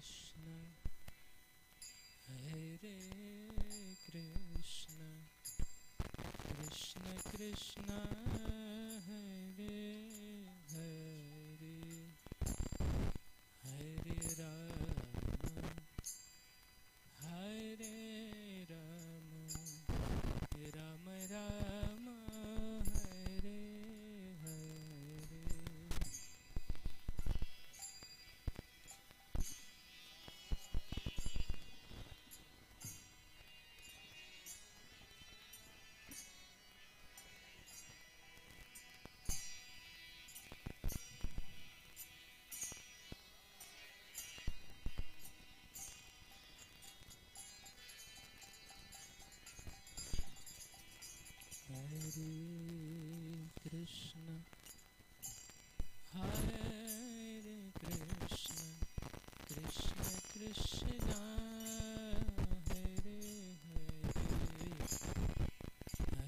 Krishna Krishna Hare Hare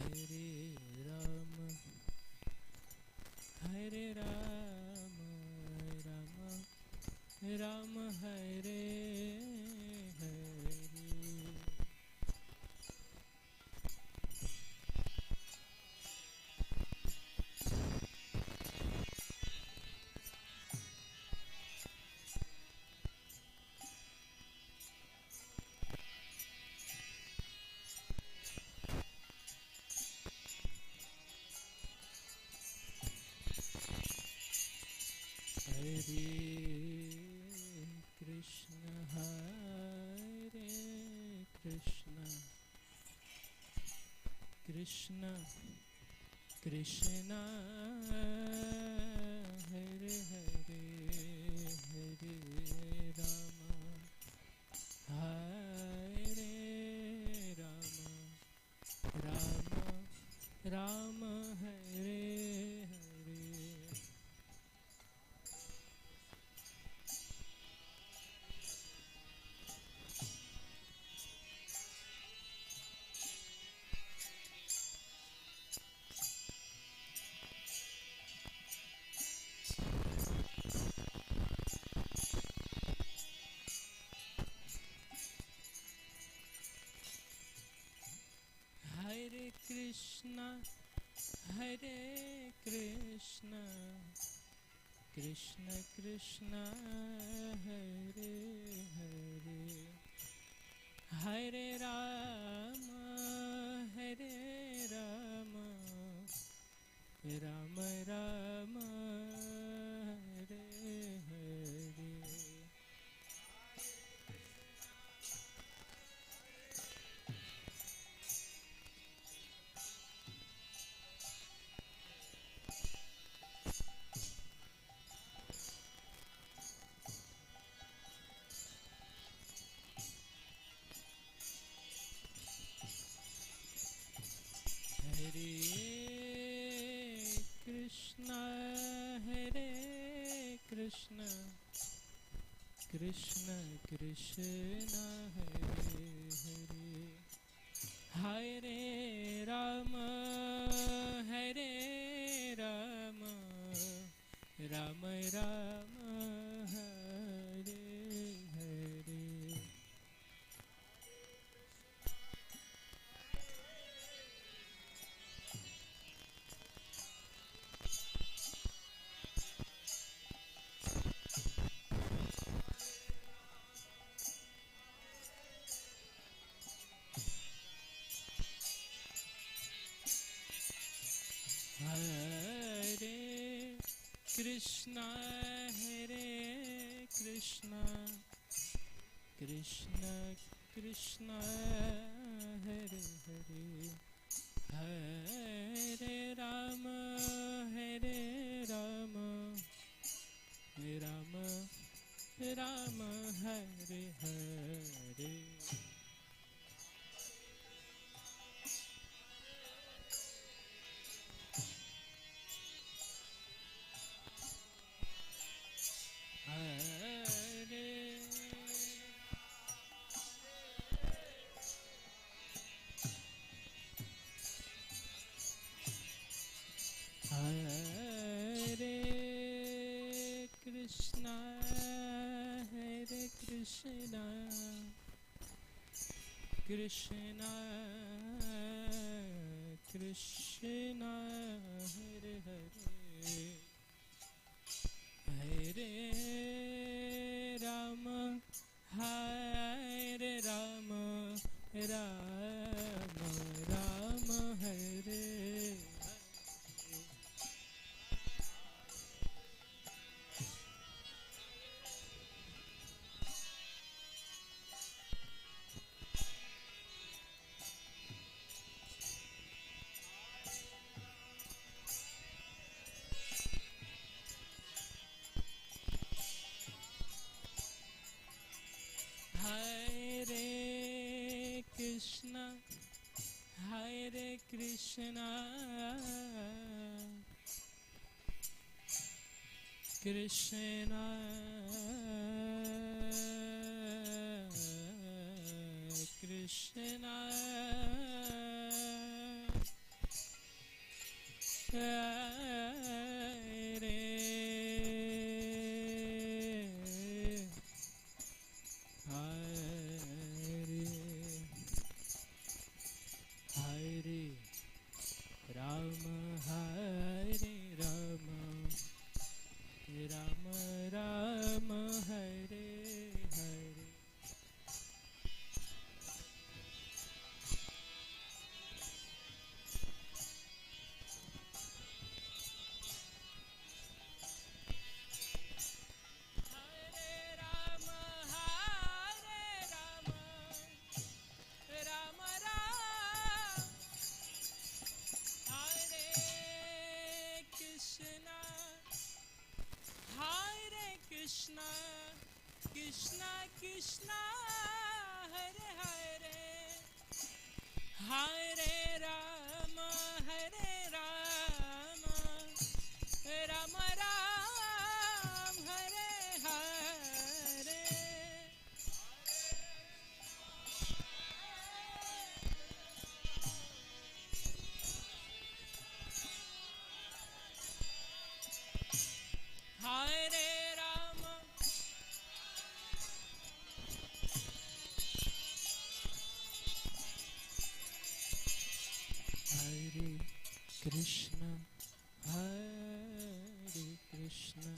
Hare Rama Hare Rama Rama Rama Hare Hare Hare Krishna, Hare Krishna, Krishna Krishna, Hare Hare, Hare Rama, Hare Rama, Rama Rama, Hare Hare. Hare Krishna, Hare Krishna, Krishna Krishna, Hare Hare, Hare Rama, Hare Rama, Rama Rama, Hare Hare. Hare Krishna, Hare Krishna, Krishna Krishna, Hare Hare, Hare Rama, Hare Rama, Rama Rama, Hare Hare. Hare Krishna, Hare Krishna, Krishna Krishna Krishna Hare Hare Hare Rama Hare Rama Rama Rama Hare Hare Krishna Krishna Krishna Hare Hare Rama Hare Rama Rama Rama Hare Hare Krishna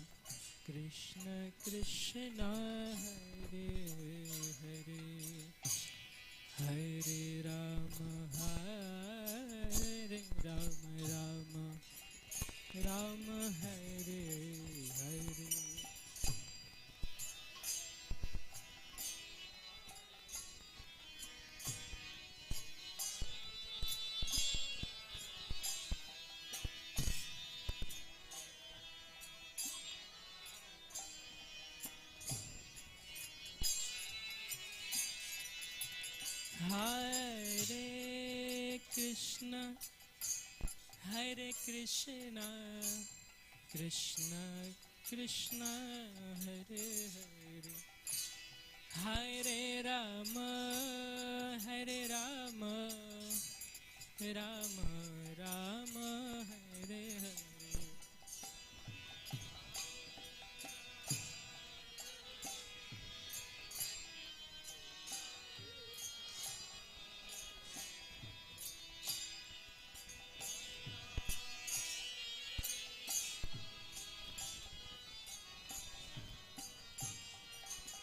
Krishna Krishna Hare Hare Hare Rama Rama Ram Hare Hare Hare Krishna Hare Krishna Krishna Krishna Hare Hare Hare Rama Rama Rama Hare Hare Hare Krishna Hare Krishna Krishna Krishna Hare Hare Hare Rama Rama Rama Hare Hare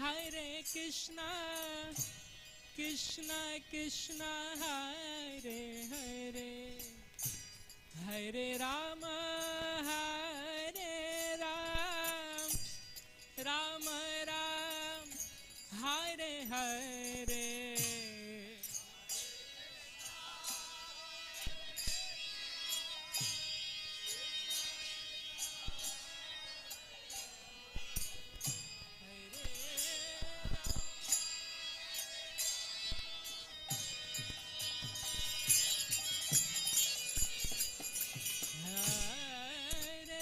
Hare Krishna Krishna Krishna Hare Hare Hare Rama Rama Hare Hare Hare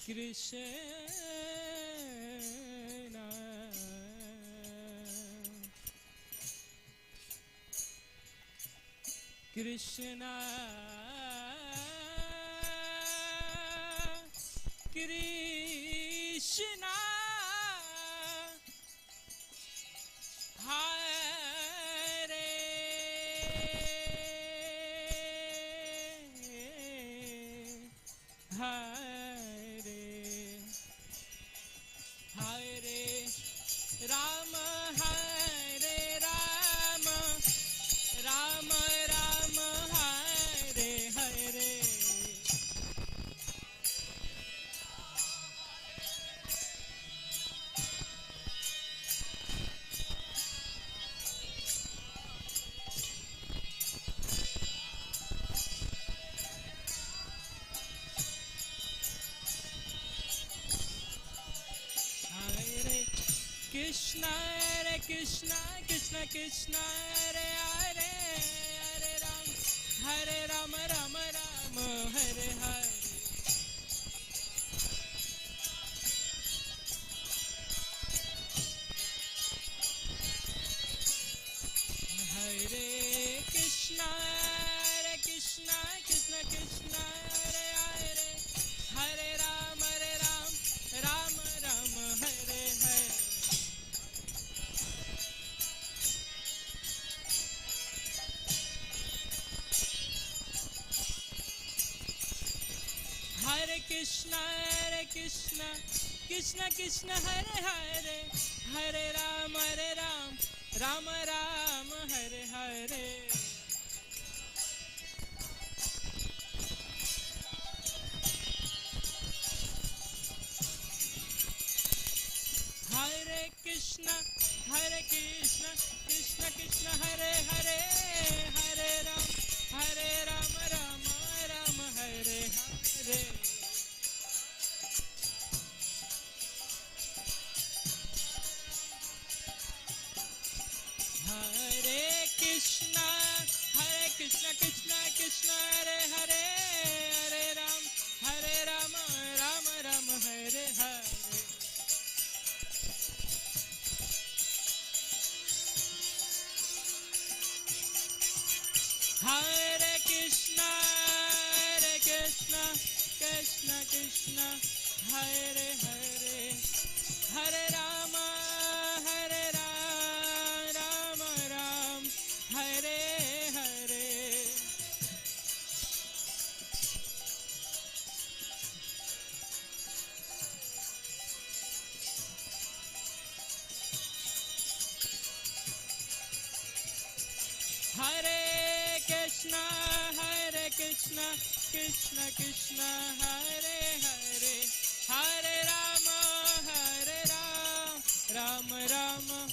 Krishna Krishna Krishna Hare Hare Hare Rama Hare Rama Rama Rama Hare Hare Krishna Hare Krishna Krishna Krishna Hare Hare Hare Rama Rama Rama Hare Hare Hare Krishna Krishna Krishna Hare Hare Hare Rama Rama Rama Hare Hare Hare Krishna Krishna Krishna Hare Hare Hare Rama Rama Rama Hare Hare Hare Krishna Krishna Krishna Hare Hare Hare Rama Rama Hare Hare Hare Krishna Krishna Krishna Hare Hare Hare Rama Rama Hare Hare Hare Krishna Krishna Krishna Hare Hare Hare Rama Rama Hare Hare Hare Krishna Krishna Krishna Hare Hare Hare Rama Rama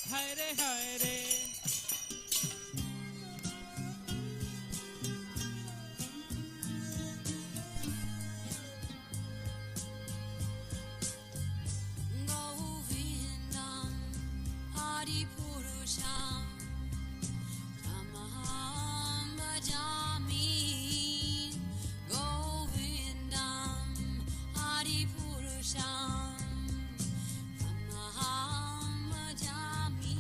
Hare Hare Govindam Hari Purusham Tamaham Bhajami Govindam Hari Purusham Tamaham Bhajami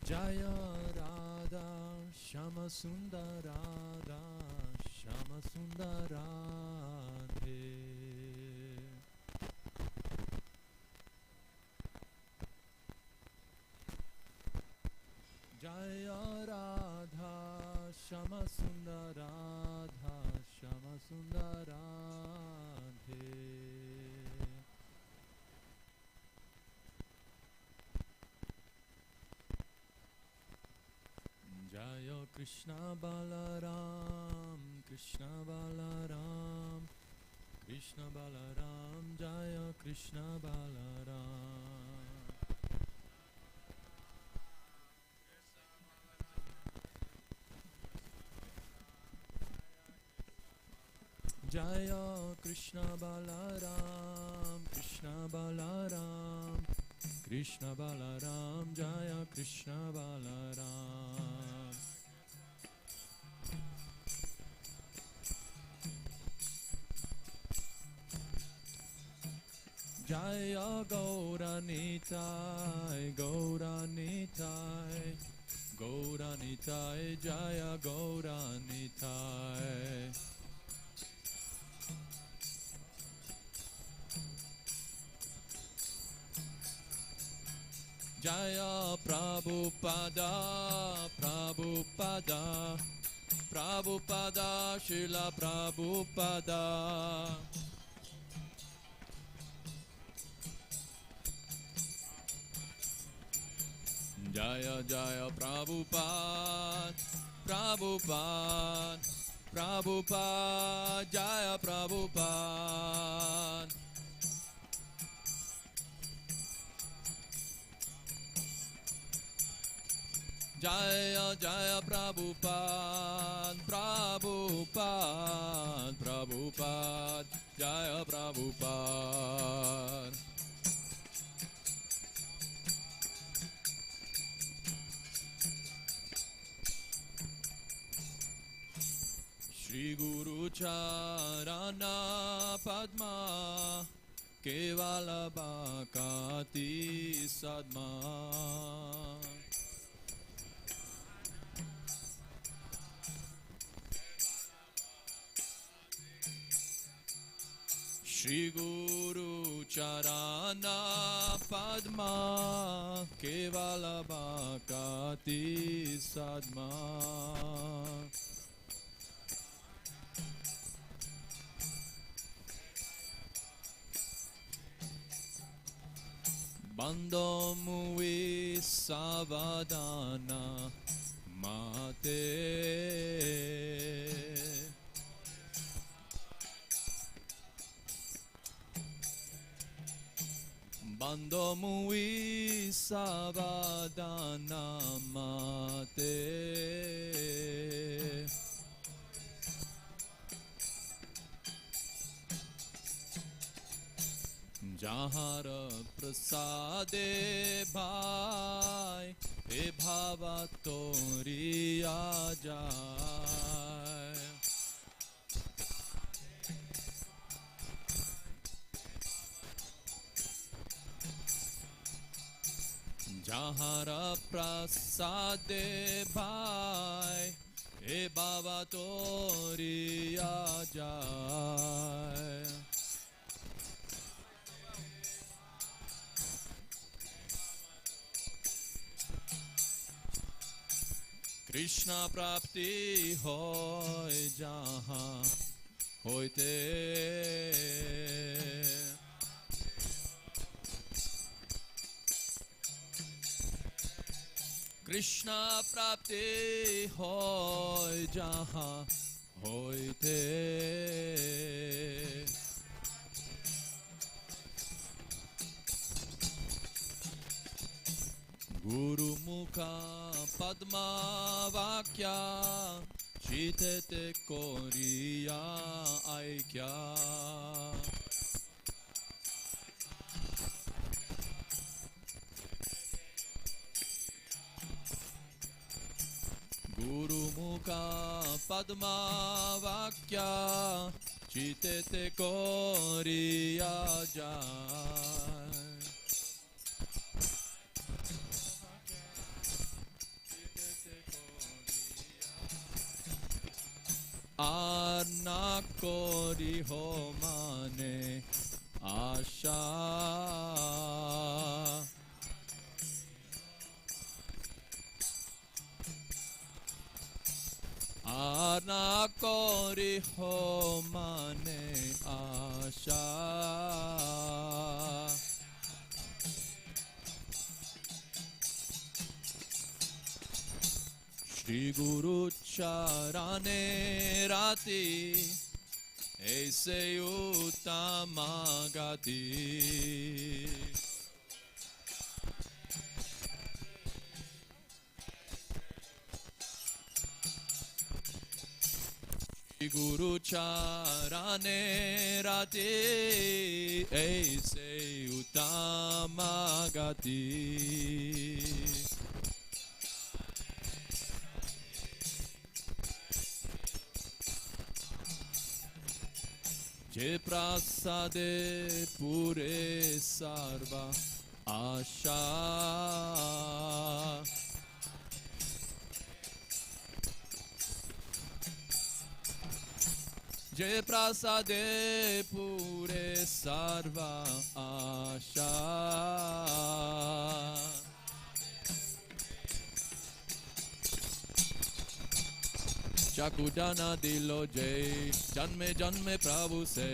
Jaya Radha Shama Sundar Radha Shama Sundar Radhe. Jaya Radha Shama Sundar Radha Shama Sundar Radhe. Jaya Krishna Balaram Krishna Balaram Krishna Balaram Jaya Krishna Balaram. Jaya Krishna Balaram Krishna Balaram Krishna Balaram Jaya Krishna Balaram. Jaya Gauranitai Gauranitai Gauranitai Jaya Gauranitai. Jaya Prabhupada, Prabhupada, Prabhupada, Srila Prabhupada. Jaya Jaya Prabhupada, Prabhupada, Prabhupada, Jaya Prabhupada. Jaya Jaya Prabhupada, Prabhupada, Prabhupada, Jaya Prabhupada. Shri Guru Charana Padma Kevala Bhakati Sadma. Shri Guru Charana Padma Kevala Bhakati Sadma. Bandho Mui Savadana Mate. Bandho Mui Savadana Mate. Jahara prasade bhai he bhavatori ajay. Jahara prasade bhai he bhavatori ajay. Krishna prapti hoy jahan hoite. Krishna prapti hoy jahan hoite. Guru Mukha Padma Vakya Chitete Koriya Aikya. Guru Mukha Padma Vakya Chitete Koriya Jai. আর না করিহ মানে আশা আর না করিহ মানে আশা শ্রী গুরু চরণে রাতি ऐसे उत्तमागति गुरु चरणे राते ऐसे उत्तमागति जे प्रसादे पूरे सर्वा आशा जे प्रसादे पूरे सर्वा आशा चाकुडाना दिलो जय जन्मे जन्मे प्रभु से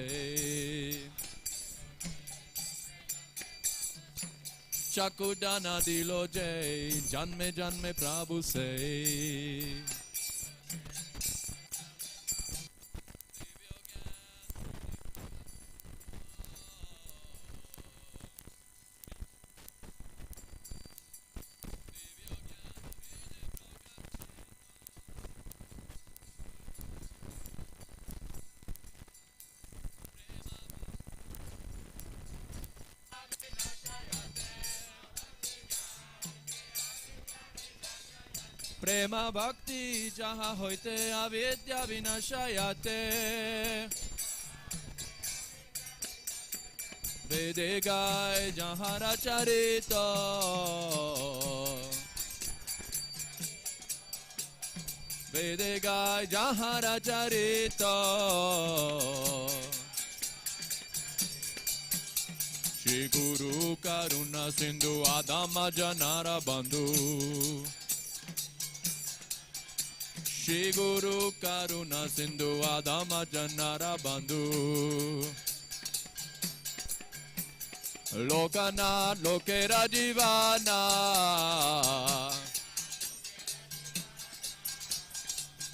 चाकुडाना दिलो जय जन्मे जन्मे प्रभु से प्रेम भक्ति जहाँ होते अविद्या विनाशयते वेदे गाय जहाँ रचरित वेदे गाय जहाँ रचरित श्री गुरु करुणा सिंधु आदम जनार बंधु श्री गुरु करुणा सिंधु आदम जनारा बंधु लोकनाथ लोकेरा जीवाना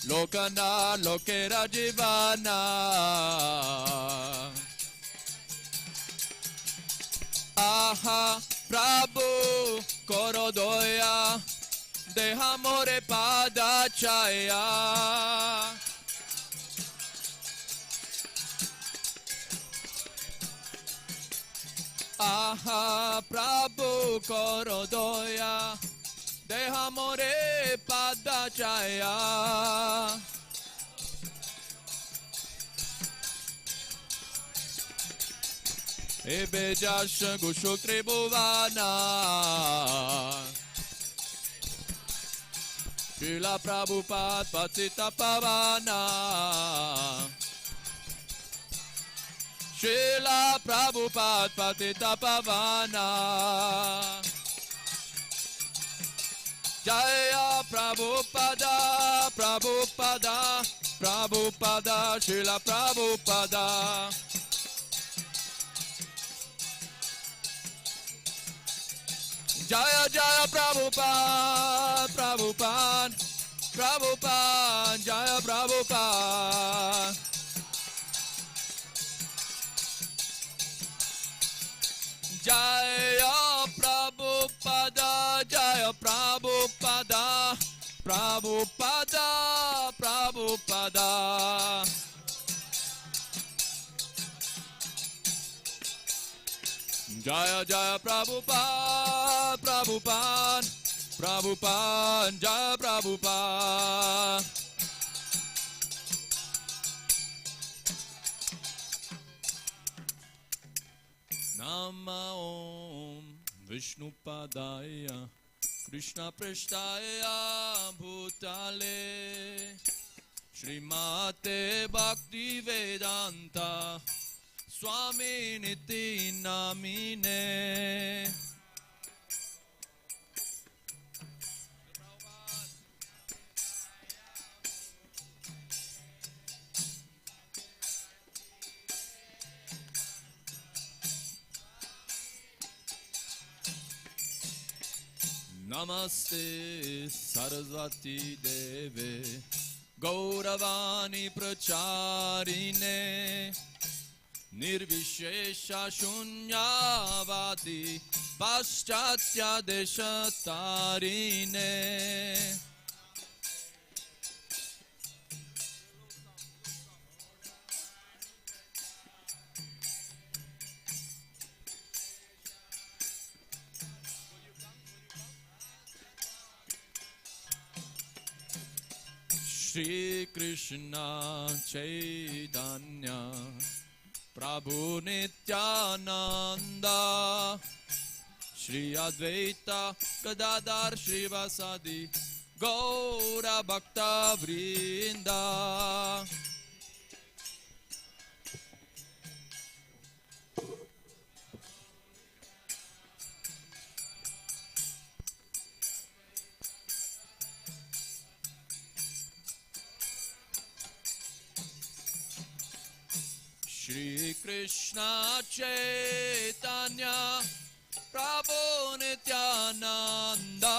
लोकनाथ लोकेरा जीवाना आहा प्रभु करो दया देहा मोरे पादा छाया आहा प्रभु करो दया देहा मोरे पादा छाया एबे जश गुशु त्रिभुवना Srila Prabhupada Patita Pavana Srila Prabhupada Patita Pavana Jaya Prabhupada Prabhupada Prabhupada Srila Prabhupada Jaya Jaya Prabhupada Prabhupada Prabhupada Jaya Prabhupada Jaya Prabhupada Jaya Prabhupada Prabhupada Prabhupada Jaya Jaya Prabhupada Prabhupada Prabhupada Jaya Prabhupada Nama Om Vishnu Padaya Krishna Prishtaya Bhutale Srimate Bhakti-Vedanta Swami Niti Namine. Namaste Saraswati Deve Gauravani Pracharine Nirvishesha Shunyavadi Paschatya Deshatarine. Shri Krishna Chaitanya Prabhu Nityananda Shri Advaita Gadadhar Shrivasadi Gaura Bhakta Vrinda. Shri Krishna Chaitanya Prabhu Nityananda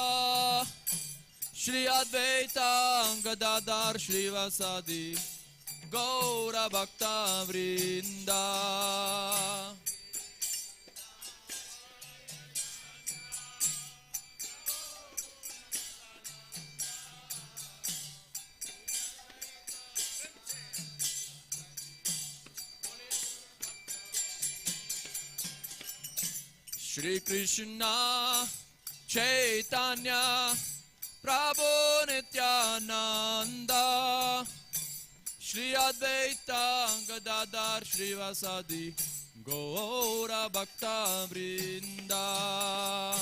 Shri Advaita Gadadhar Shrivasadi Gaura Bhakta Vrinda. Shri Krishna Chaitanya Prabhu Nityananda Shri Advaita Gadadhar Shrivasadi Gaura Bhakta Vrinda.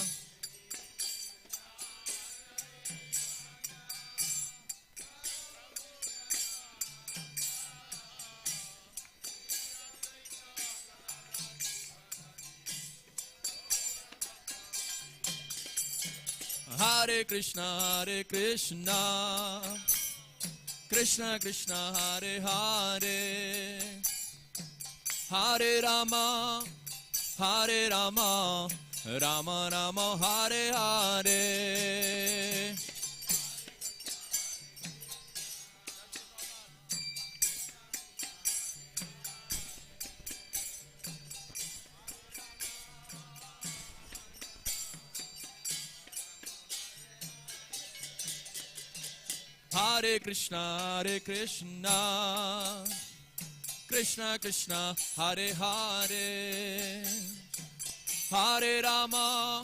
Hare Krishna, Krishna Krishna, Hare Hare, Hare Rama, Rama Rama, Hare Hare. Hare Krishna, Krishna Krishna, Hare Hare, Hare Rama,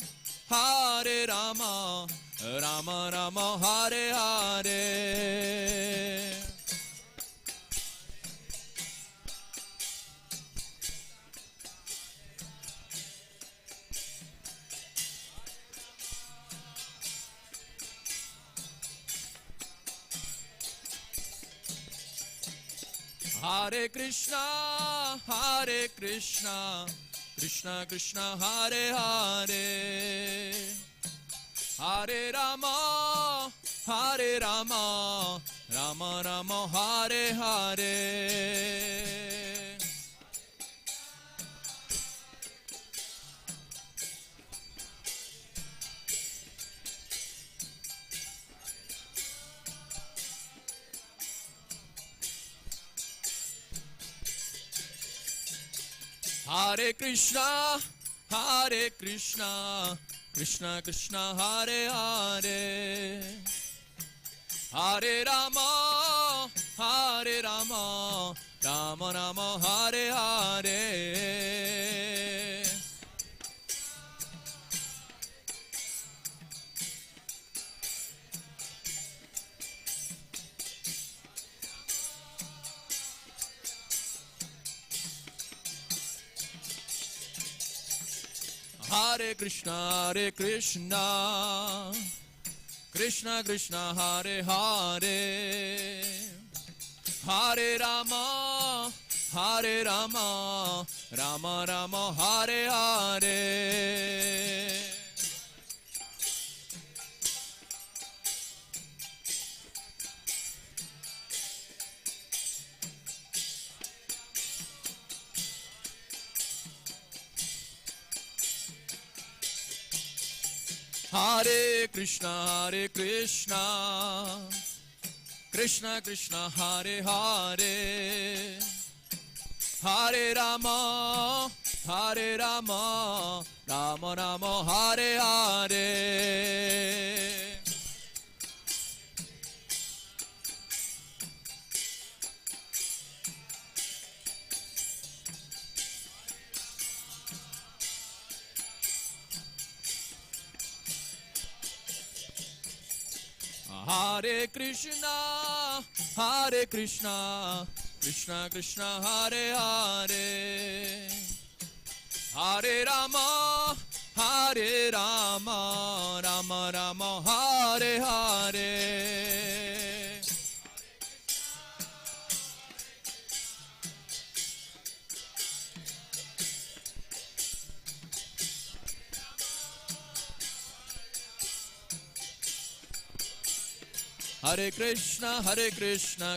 Rama Rama, Hare Hare. Hare Krishna, Krishna Krishna, Hare Hare, Hare Rama, Rama Rama, Hare Hare. Hare Krishna, Krishna Krishna, Hare Hare, Hare Rama, Rama Rama, Hare Hare. Hare Krishna, Krishna Krishna, Hare Hare, Hare Rama, Hare Rama, Rama Rama, Hare Hare. Hare Krishna, Krishna Krishna, Hare Hare, Hare Rama, Hare Rama, Rama Rama, Hare Hare. Hare Krishna, Krishna Krishna, Hare Hare, Hare Rama, Hare Rama, Rama Rama, Hare Hare. Hare Krishna,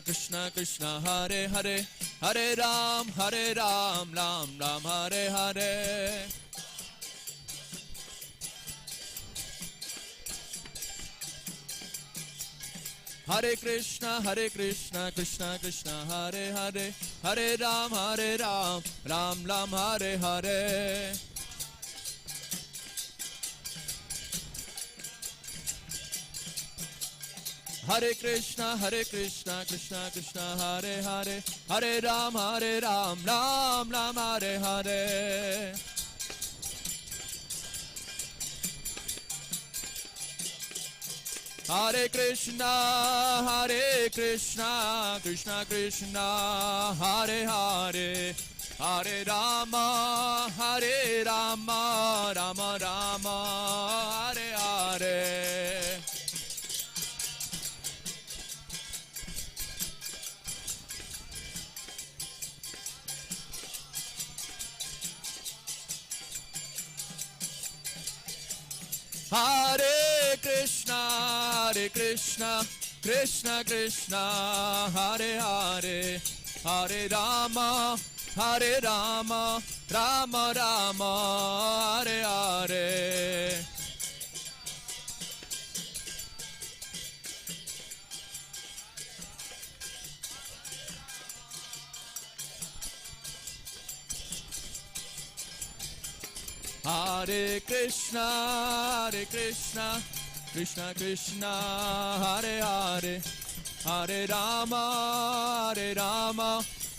Krishna Krishna, Hare Hare, Hare Ram, Ram Ram, Hare Hare. Hare Krishna, Krishna Krishna, Hare Hare, Hare Ram, Ram Ram, Hare Hare. Hare Krishna, Krishna Krishna, Hare Hare, Hare Ram, Ram Ram, Hare Hare. Hare Krishna, Krishna Krishna, Hare Hare, Hare Rama, Rama Rama, Hare Hare. Hare Krishna, Krishna Krishna, Hare Hare, Hare Rama, Rama Rama, Hare Hare. Hare Krishna, Krishna Krishna, Hare Hare, Hare Rama,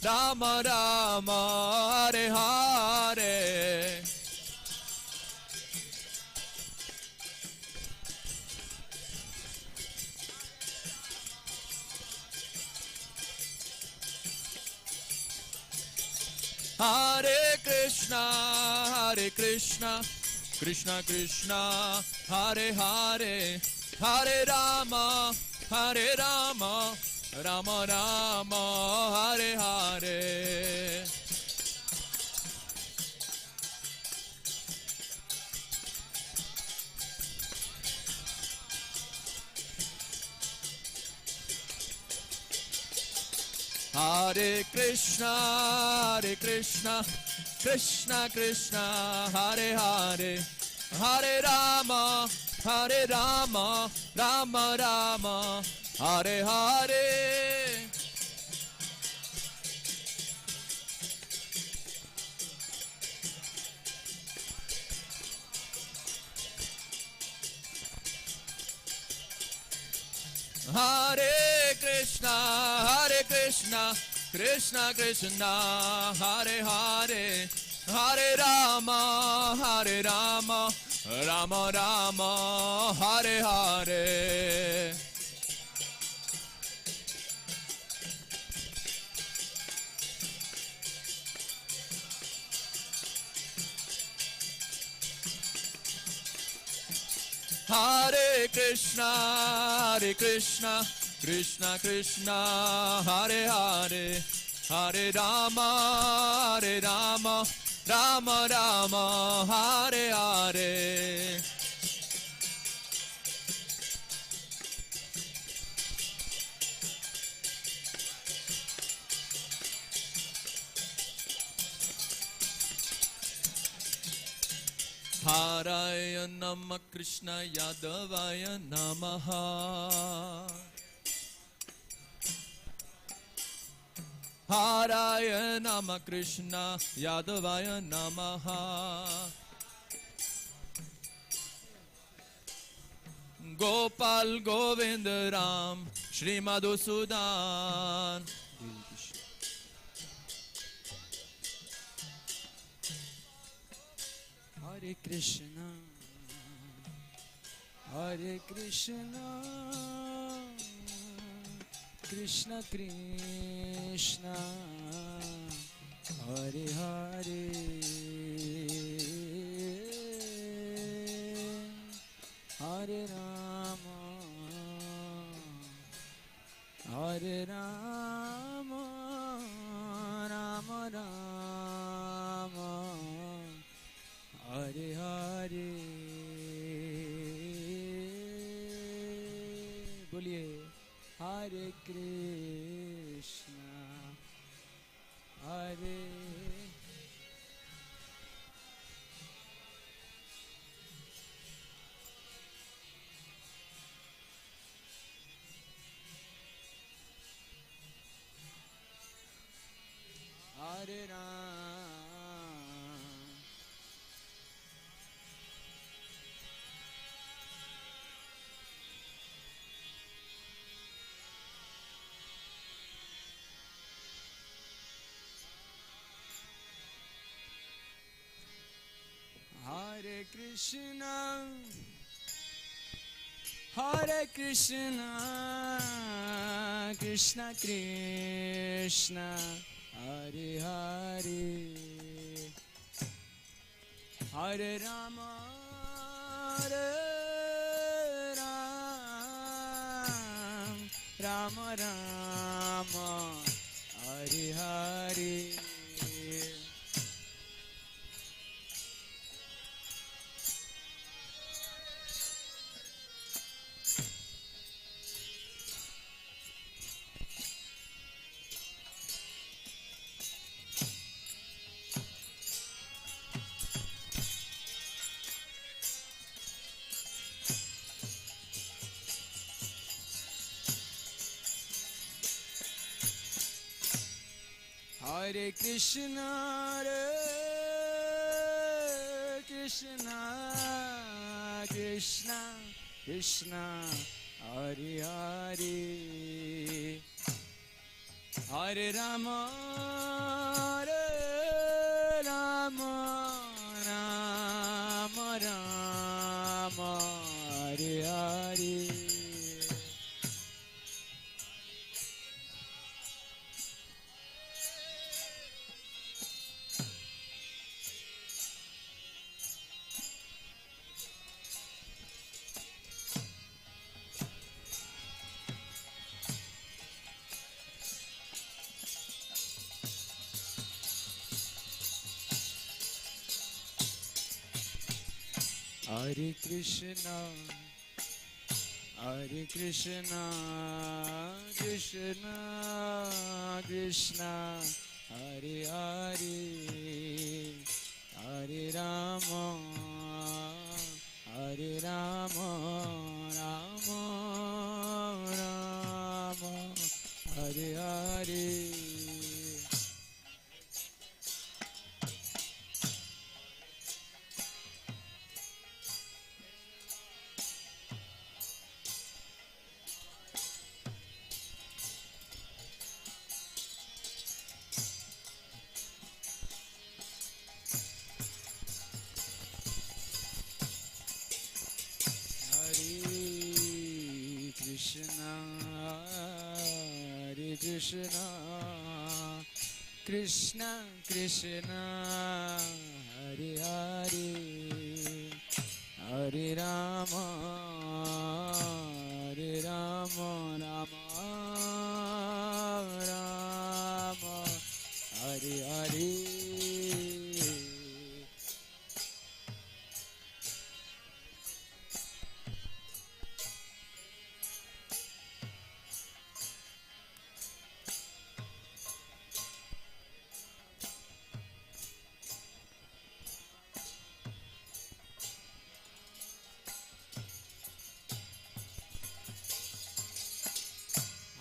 Rama Rama, Hare Hare. Hare Krishna, Krishna Krishna, Hare Hare, Hare Rama, Rama Rama, Hare Hare. Hare Krishna, Krishna Krishna, Hare Hare, Hare Rama, Rama Rama, Hare Hare. Hare Krishna, Krishna Krishna, Hare Hare, Hare Rama, Rama Rama, Hare Hare. Hare Krishna, Krishna Krishna Hare Hare Hare Rama Rama Rama Hare Hare Haraya Namah Krishna Yadavaya Namaha Haraya Namah Krishna Yadavaya Namaha Gopal Govind Ram Shri Madhusudan Hare Krishna Hare Krishna Krishna Krishna Hare Hare Hare Rama Hare Rama Rama Rama Hare Hare बोलिए Hare Krishna Hare Hare Ram Hare Krishna Hare Krishna Krishna Krishna Hare Hare Hare Rama Hare Ram Rama Rama Hare Hare Hare Krishna Hare Krishna Krishna Krishna Hare Hare Hare Rama Hare Rama Rama Rama Hare Hare Hare Krishna Krishna Krishna Hare Hare Hare Rama Rama Rama Hare Hare Krishna Krishna Krishna Hare Hare Hare Rama Rama Hare Hare.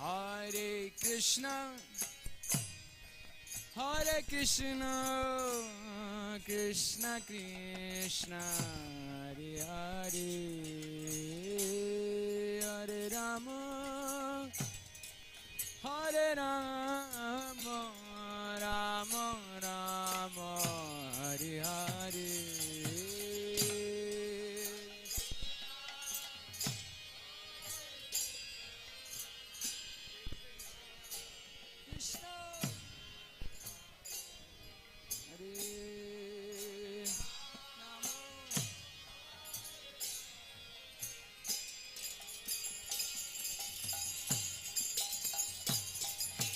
Hare Krishna, Hare Krishna, Krishna Krishna, Hare Hare, Hare Rama, Hare Rama, Rama Rama, Hare Hare.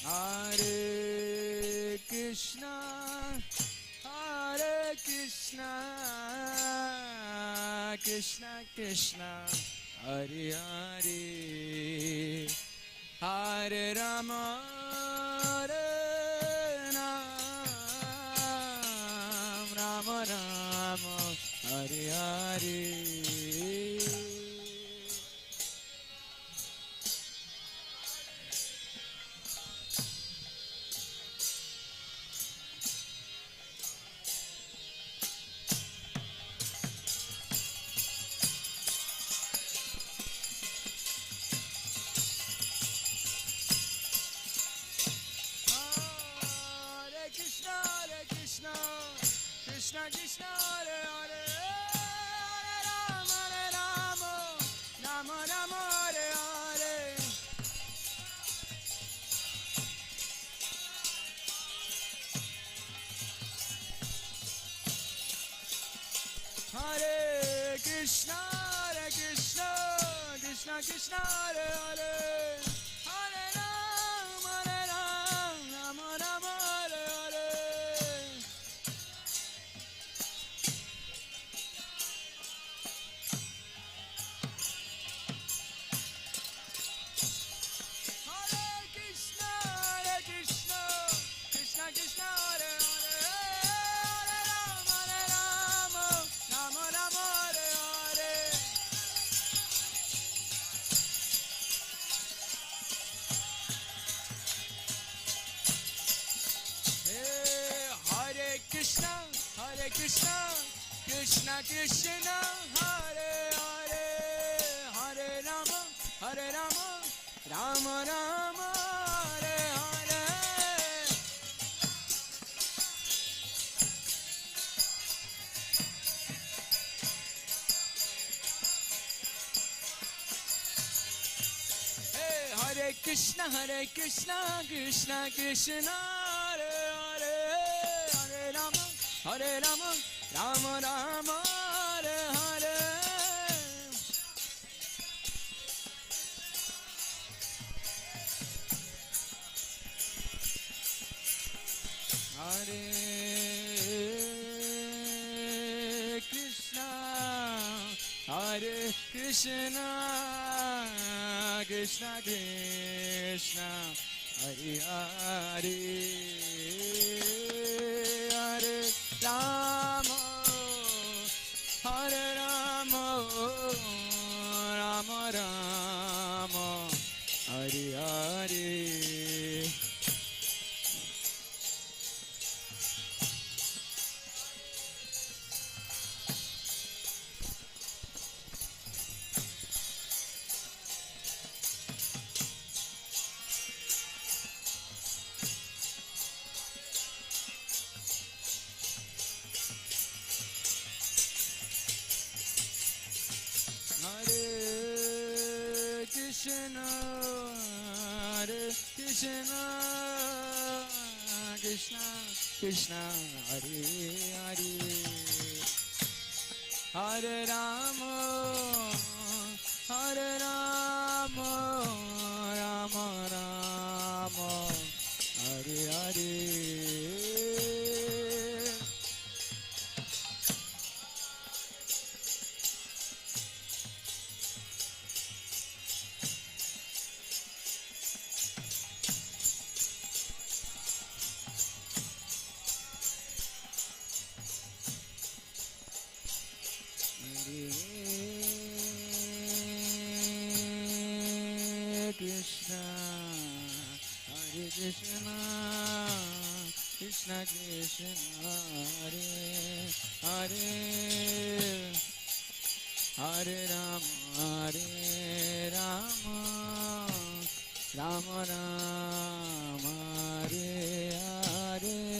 Hare Krishna, Hare Krishna, Krishna Krishna, Hare Hare, Hare Rama, Hare Rama, Rama Rama, Hare Hare. Krishna Krishna Hare Hare, Hare Rama, Rama Rama, Hare Hare. Hare Krishna, Krishna Krishna, Hare Hare, Hare Rama, Rama Rama, Hare Hare. Krishna, Krishna Krishna, Hare Hare, Hare Rama, Rama Rama, Hare Hare. Hey, Hare Krishna, Krishna Krishna, Hare Hare, Hare Rama, Rama Rama, Hare Hare. Hare Krishna, Krishna Krishna, Hare Hare, Hare Rama, Rama Rama, Hare Hare. Krishna, Krishna Krishna, Hare Hare, Hare Rama, Rama Rama, Hare Hare. Krishna Krishna Hare Hare Hare Rama Rama Rama Hare Hare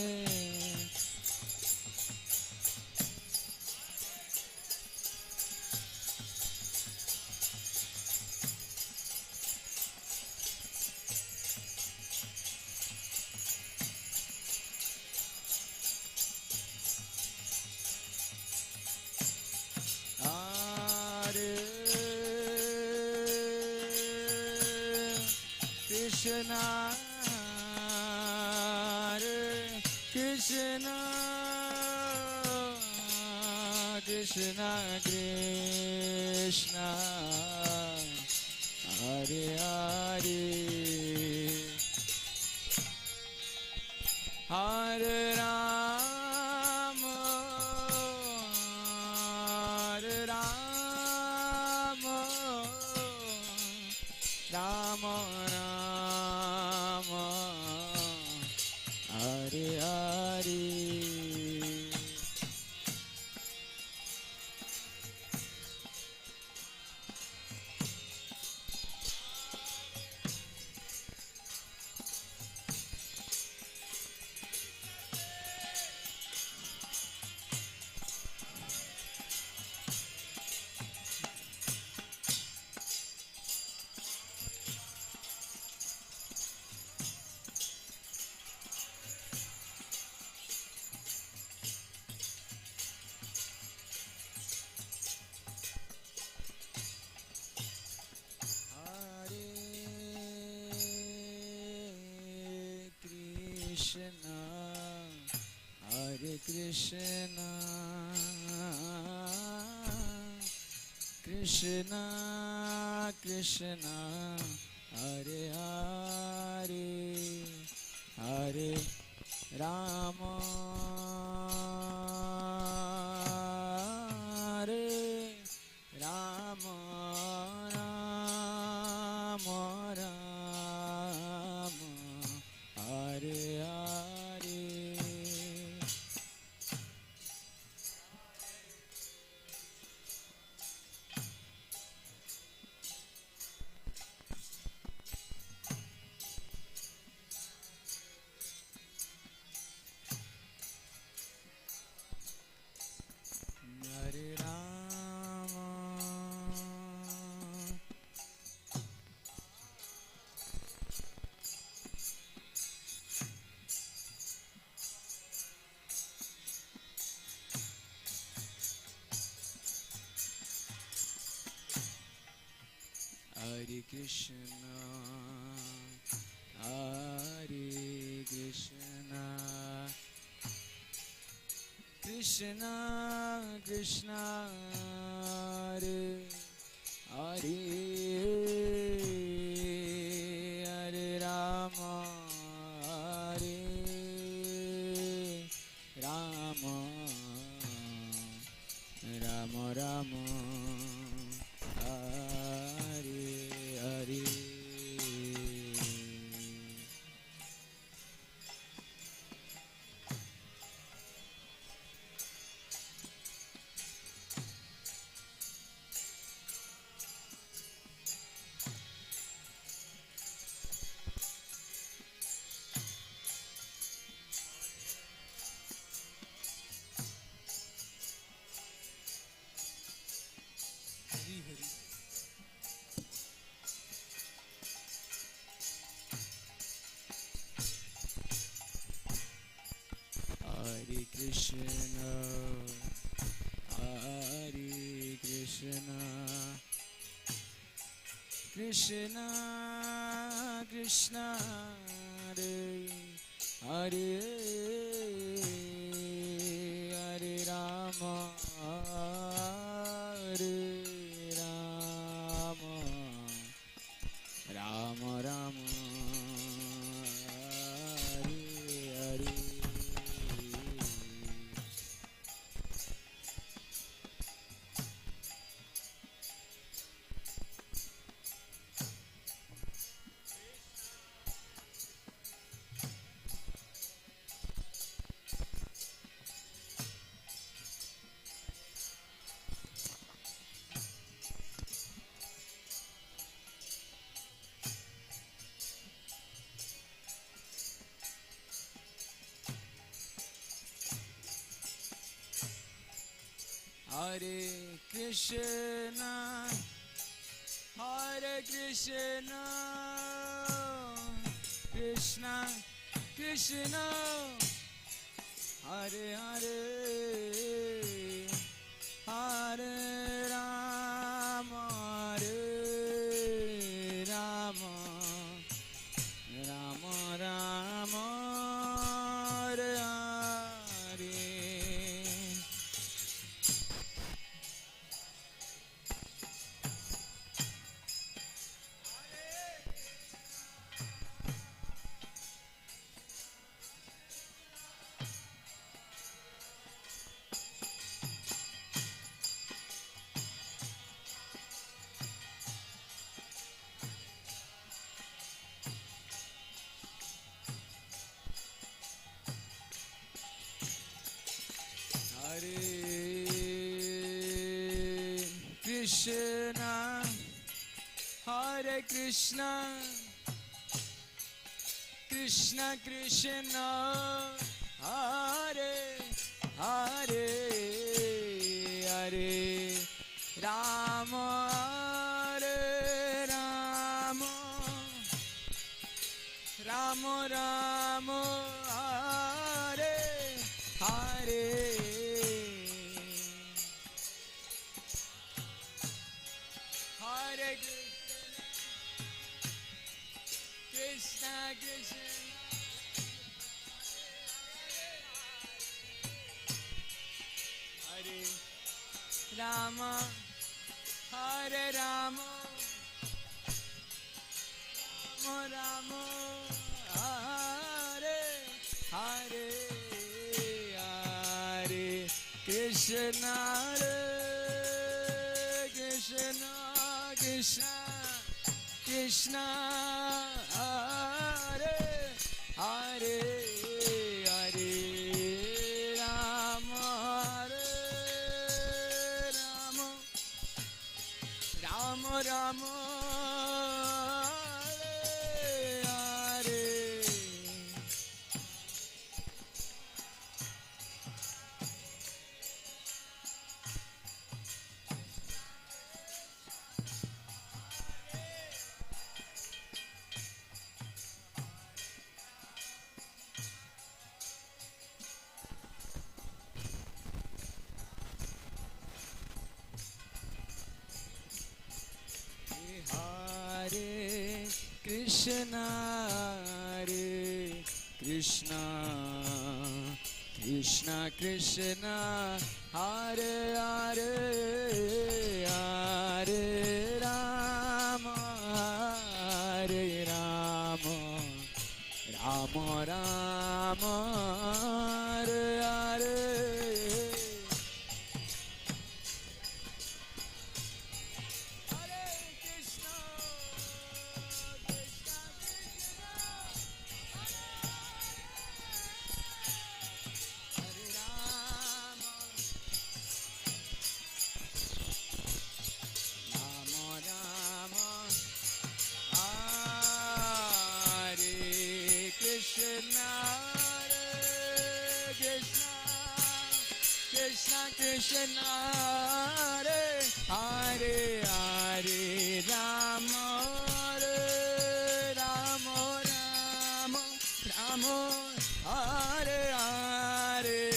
Krishna Hare Krishna Krishna Krishna Hare Hare Hare Rama Hare Rama Rama Rama Hare Hare Hare Krishna Krishna Krishna Hare Hare Hare Rama Hare Rama Rama Rama Hare Hare Hare Rama Hare Krishna Hare Krishna Krishna Krishna Hare Hare Hare Rama Hare Rama Rama Rama Hare Hare Hare Krishna Hare Krishna Krishna Krishna Hare Hare Hare Rama Hare Rama Rama Rama Hare Hare Hare Krishna, Hare Krishna, Krishna Krishna, Hare Hare, Hare Rama, Hare Rama, Rama Rama, Hare Hare. Krishna, Hare Krishna, Krishna Krishna, Hare Hare, Hare Rama, Hare Rama, Rama Rama, Hare Hare. Hare Krishna, Krishna Hare Rama, Hare Rama, Rama Rama, Hare Hare, Hare Krishna, Hare Krishna, Krishna Krishna, Hare Hare, Hare Rama, Hare Rama, Rama Rama, Hare Hare. Hare Krishna, Hare Krishna, Krishna Krishna, Hare Hare, Hare Rama, Hare Rama, Rama Rama, Hare Hare. Krishna, Hare Hare, Hare Rama, Hare Rama, Rama Rama, Hare Hare.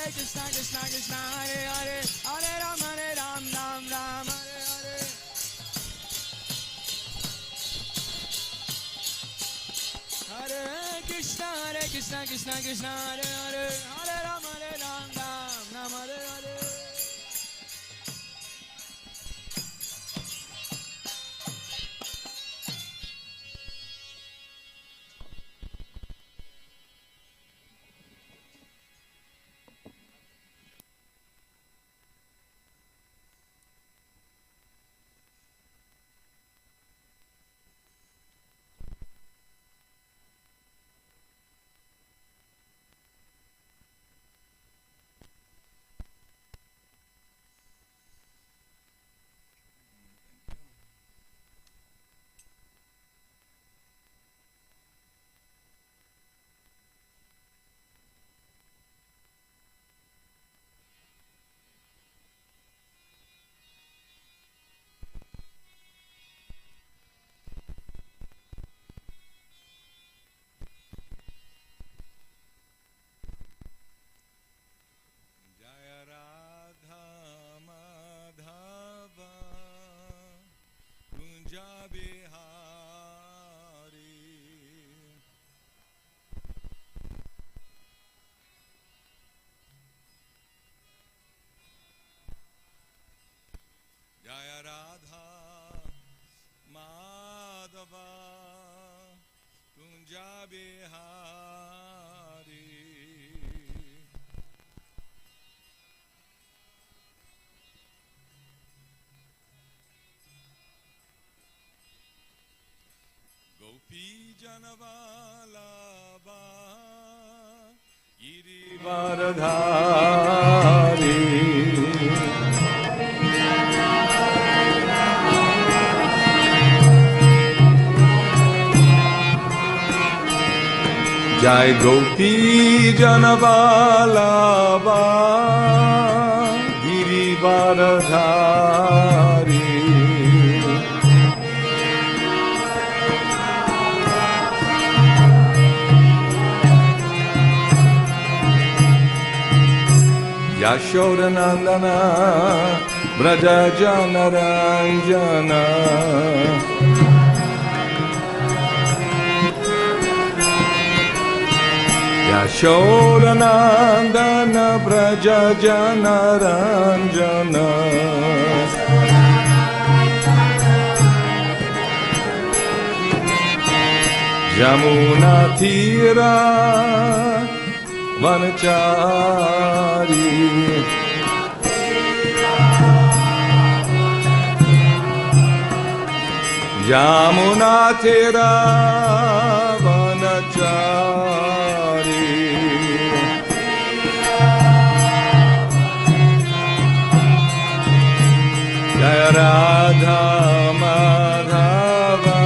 Hare Krishna, Krishna Krishna, Hare Hare, Hare Ram, Ram Ram, Hare Hare. Hare Krishna, Krishna Krishna, Hare Hare, Hare Ram, Ram Hare Hare. Jaya Radha Madhava Kunja Bihari Gopi Janavalabha Girivaradhari Jai Gopi Janavalabha Girivaradhari Yashodanandana Braja Janaranjana Yashodanandana Braja Janaranjana Jamuna Tira Vanachari Jamuna Tira Vanachari Jaya Radha Madhava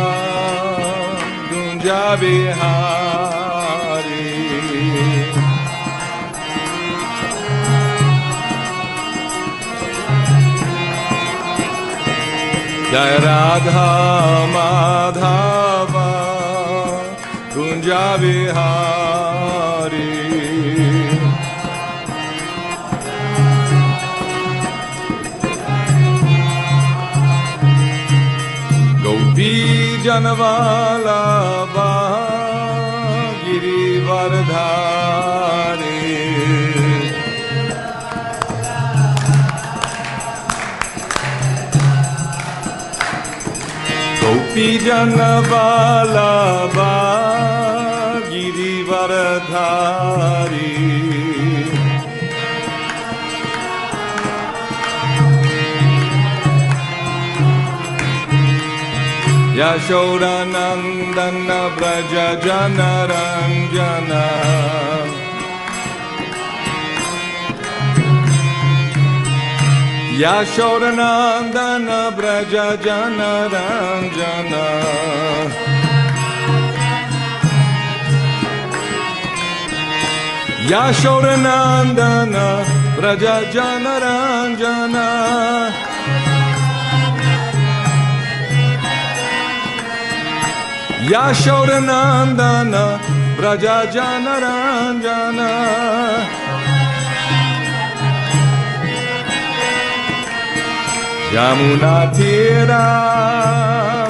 Kunja Bihari Jaya Radha Madhava Kunja Bihari Gopi Janavalabha Girivaradhari Gopi Janavalabha Girivaradhari Yashodanandana Braja Janaranjana Yashodanandana Braja Janaranjana Yashodanandana Braja Janaranjana Yashodanandana Braja Janaranjana Yamunatira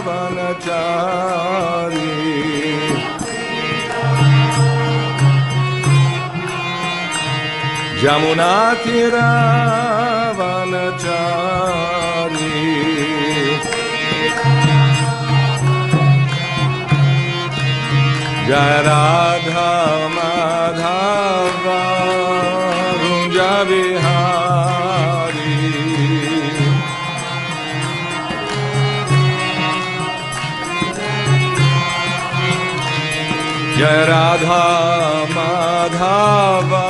vanachari Yamunatira vanachari Jai Radha Madhava Gunja Vihari Jai Radha Madhava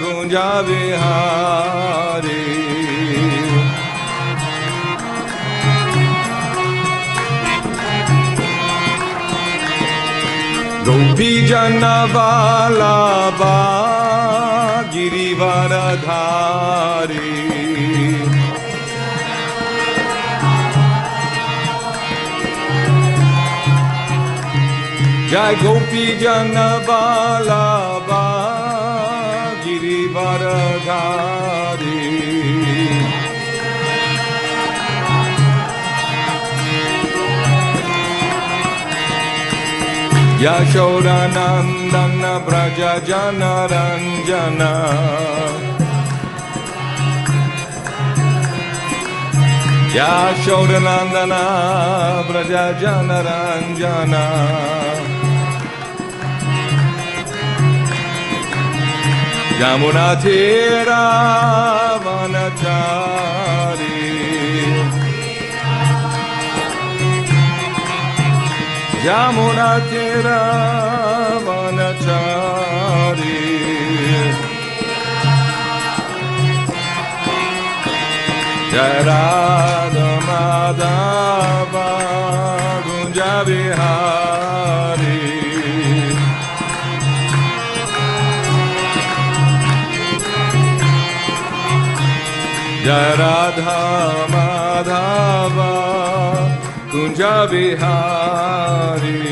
Gunja Vihari Gopi Jana Vallabha Girivaradhari Jai Gopi Jana Vallabha Girivaradhari Yashodanandana Braja Jana Ranjana Yashodanandana Braja Jana Ranjana Yamunatira Vanachari Yamunatira Vanachari Jai Radha Madhava Gunja Vihari Jai Radha Madhava Kunja Vihari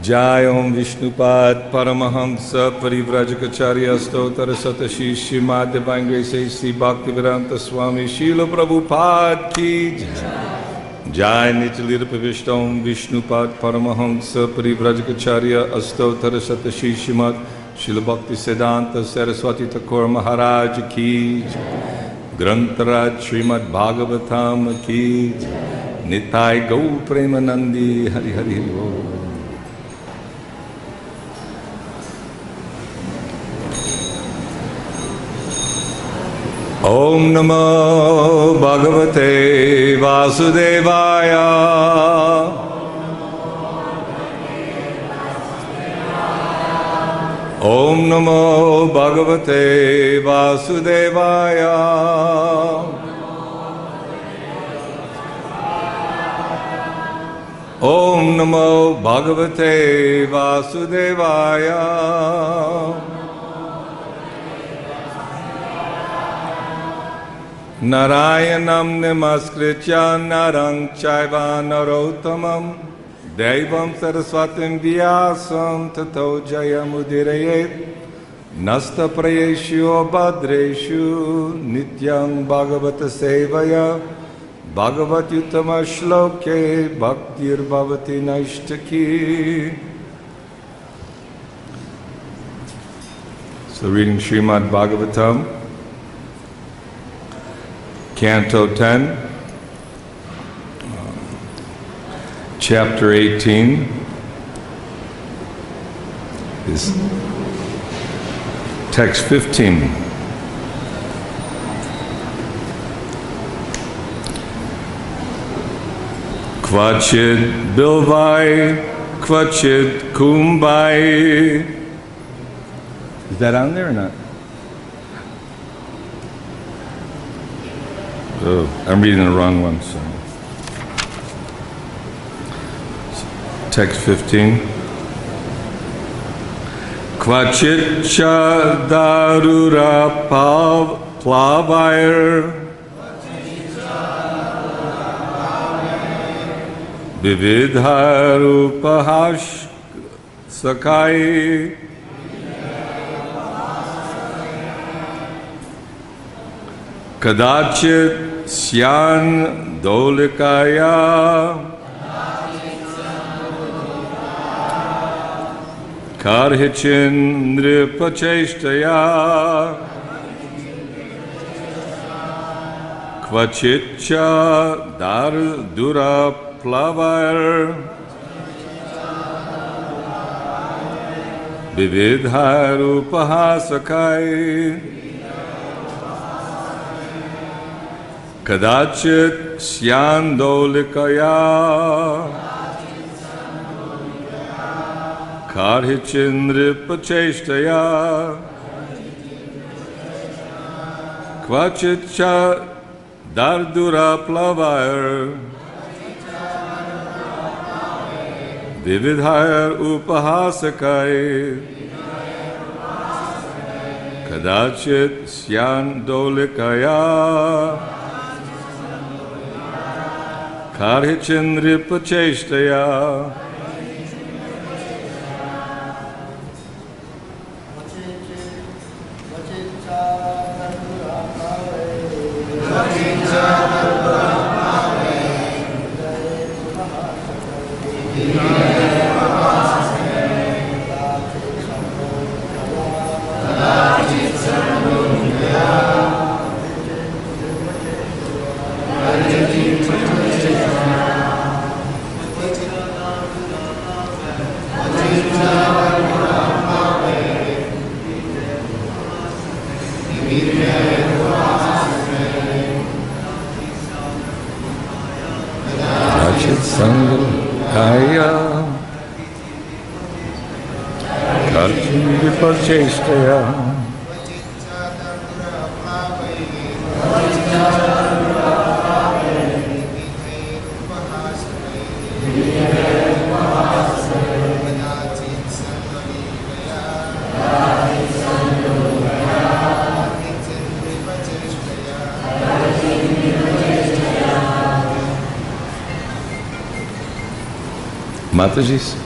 Jai Om Vishnupad Paramahamsa Parivrajacharya Stotra Satashi Srimad Divine Grace Sri Bhakti-Vedanta Swami Srila Prabhupada Ki Jai Nityalita Pavishtam Vishnupad Paramahamsa Parivrajacharya Astotra Satashi Srimad Srila Bhakti Siddhanta Saraswati Thakur Maharaj Ki Grantaraj Srimad Bhagavatam Ki Nitai Gau Premanandi Hari Hari Ho Om Namo Bhagavate Vasudevaya Om Namo Bhagavate Vasudevaya Om Namo Bhagavate Vasudevaya Narayanam Namaskritya Narang Chaiva Narottamam Devam Saraswatim Vyasam Tato Jayamudiraye Nasta Prayeshu Bhadreshu Nityam Bhagavata Sevaya Bhagavat Yuttama Shloke Bhaktir Bhavati Naishtaki. So reading Srimad Bhagavatam, Canto 10, Chapter 18 is text 15. Kvachit Bilvai, Kvachit Kumbai. Is that on there or not? Oh, I'm reading the wrong one, so. Text 15. Kvachit Chadarura Plavair Vividharupahas Sakai Kadachit Syan Dolikaya Karhichin Nripacheshtaya Kvachitcha Dardura Plavar Vividharupahasakai Kadachit Syandolikaya Karhichinripacheshtaya Kvachitcha Dardura Plavar Vividhar Upahasakai Kadachit Syandolikaya Karhichinripacheshtaya Mataji's.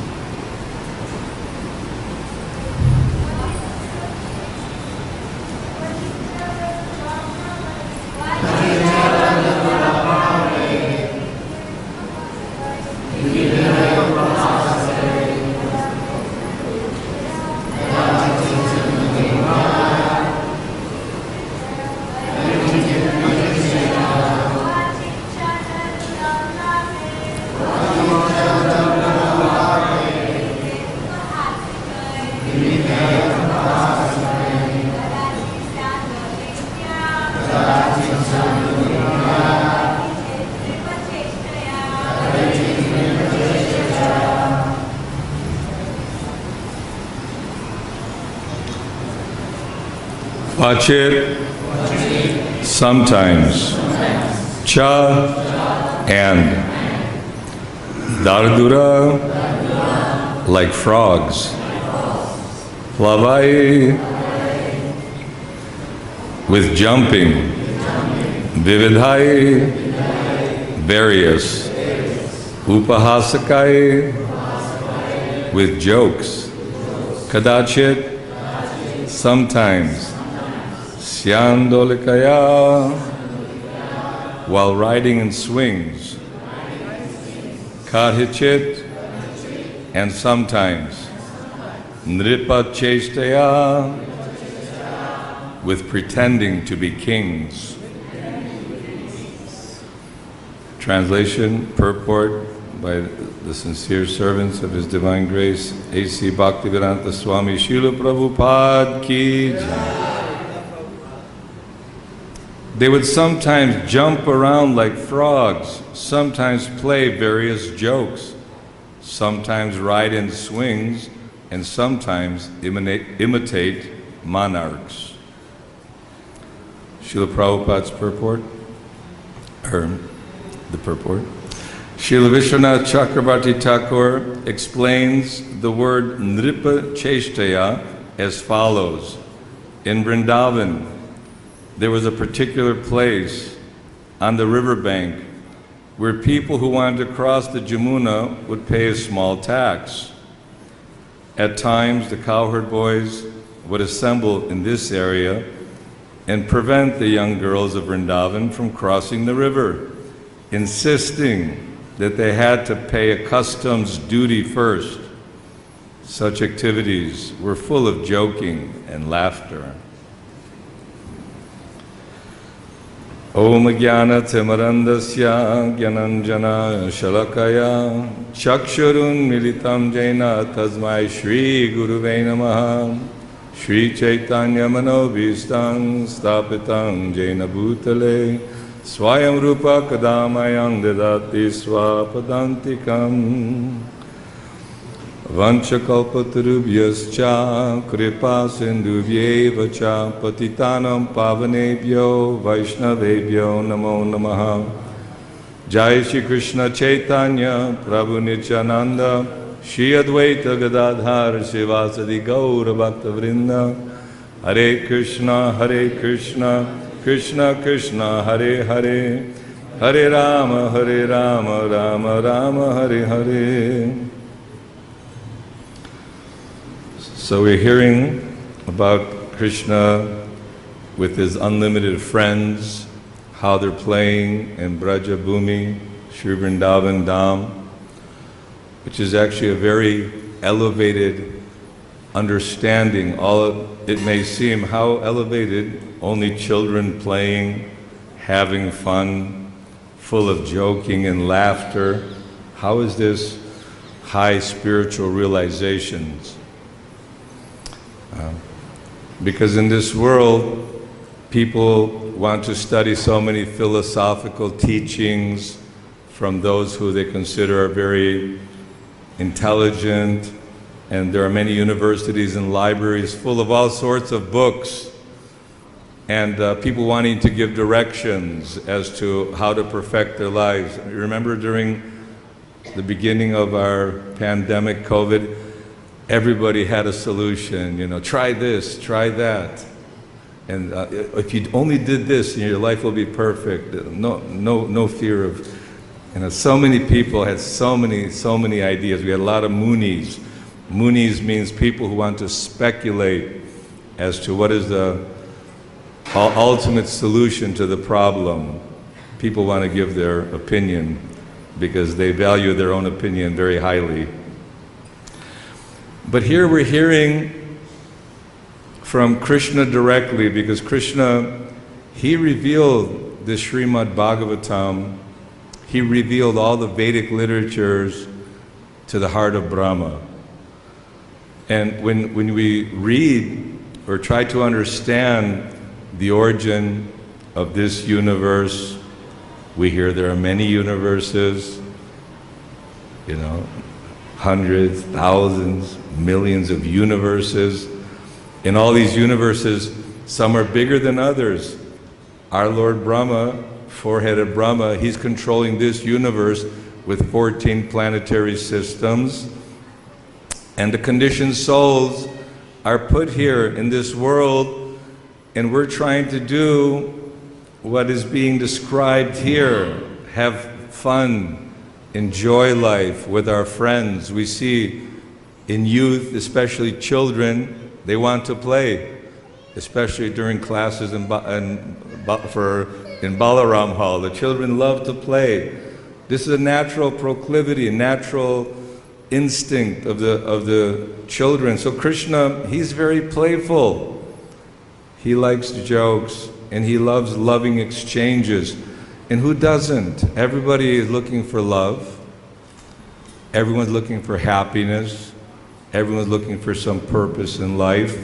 Kvachit, sometimes. Cha, and. Dardura, like frogs. Plavai, with jumping. Vividhai, various. Upahasakai, with jokes. Kadachit, sometimes. Syandolikaya, while riding in swings. Karhichit, and sometimes. Nripacheshtaya, with pretending to be kings. Translation, purport by the sincere servants of His Divine Grace, A.C. Bhaktivedanta Swami Srila Prabhupada Ki Jai. They would sometimes jump around like frogs, sometimes play various jokes, sometimes ride in swings, and sometimes imitate monarchs. Srila Prabhupada's purport, or the purport. Srila Vishwanath Chakrabarti Thakur explains the word Nripa Cheshtaya as follows. In Vrindavan, there was a particular place on the riverbank where people who wanted to cross the Jamuna would pay a small tax. At times, the cowherd boys would assemble in this area and prevent the young girls of Vrindavan from crossing the river, insisting that they had to pay a customs duty first. Such activities were full of joking and laughter. Om Jnana Timarandasya Gyananjana Shalakaya Chakshurun Militam Jaina Tasmai Shri Guruve Namaha Shri Chaitanya Manobhistam Stapitam Jaina Bhutale Swayam Rupa Kadamayam Dedati Swapadantikam Vanchakalpatarubhyascha kripa sindhuvyeva cha patitanam pavanebhyo vaishnavebhyo namo namaha. Jai Shri Krishna Chaitanya Prabhu Nityananda Shri Advaita Gadadhar Sivasadi Gaura Bhakta Vrinda Hare Krishna Krishna Krishna Hare Hare Hare Rama Rama Rama Hare Hare. So we're hearing about Krishna with his unlimited friends, how they're playing in Braja Bhumi, Sri Vrindavan Dham, which is actually a very elevated understanding. It may seem how elevated, only children playing, having fun, full of joking and laughter. How is this high spiritual realizations? Because in this world, people want to study so many philosophical teachings from those who they consider are very intelligent, and there are many universities and libraries full of all sorts of books, and people wanting to give directions as to how to perfect their lives. Remember during the beginning of our pandemic, COVID, everybody had a solution, try this, try that. And if you only did this, your life will be perfect. No fear of, so many people had so many ideas. We had a lot of munis. Munis means people who want to speculate as to what is the ultimate solution to the problem. People want to give their opinion because they value their own opinion very highly. But here we're hearing from Krishna directly, because Krishna, he revealed the Srimad Bhagavatam, he revealed all the Vedic literatures to the heart of Brahma. And when we read or try to understand the origin of this universe, we hear there are many universes, hundreds, thousands, millions of universes. In all these universes, some are bigger than others. Our Lord Brahma, four-headed Brahma, he's controlling this universe with 14 planetary systems. And the conditioned souls are put here in this world, and we're trying to do what is being described here. Have fun, enjoy life with our friends. We see in youth, especially children, they want to play, especially during classes in Balaram Hall. The children love to play. This is a natural proclivity, a natural instinct of the children. So Krishna, he's very playful. He likes jokes, and he loves loving exchanges. And who doesn't? Everybody is looking for love. Everyone's looking for happiness. Everyone's looking for some purpose in life.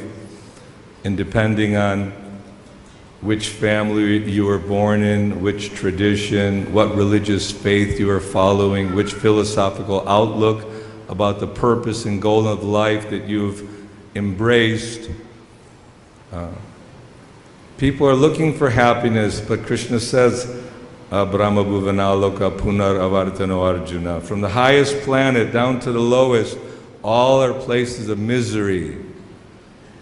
And depending on which family you were born in, which tradition, what religious faith you are following, which philosophical outlook about the purpose and goal of life that you've embraced, people are looking for happiness, but Krishna says, Brahma Bhuvanaloka Punar Avartano Arjuna. From the highest planet down to the lowest, all are places of misery.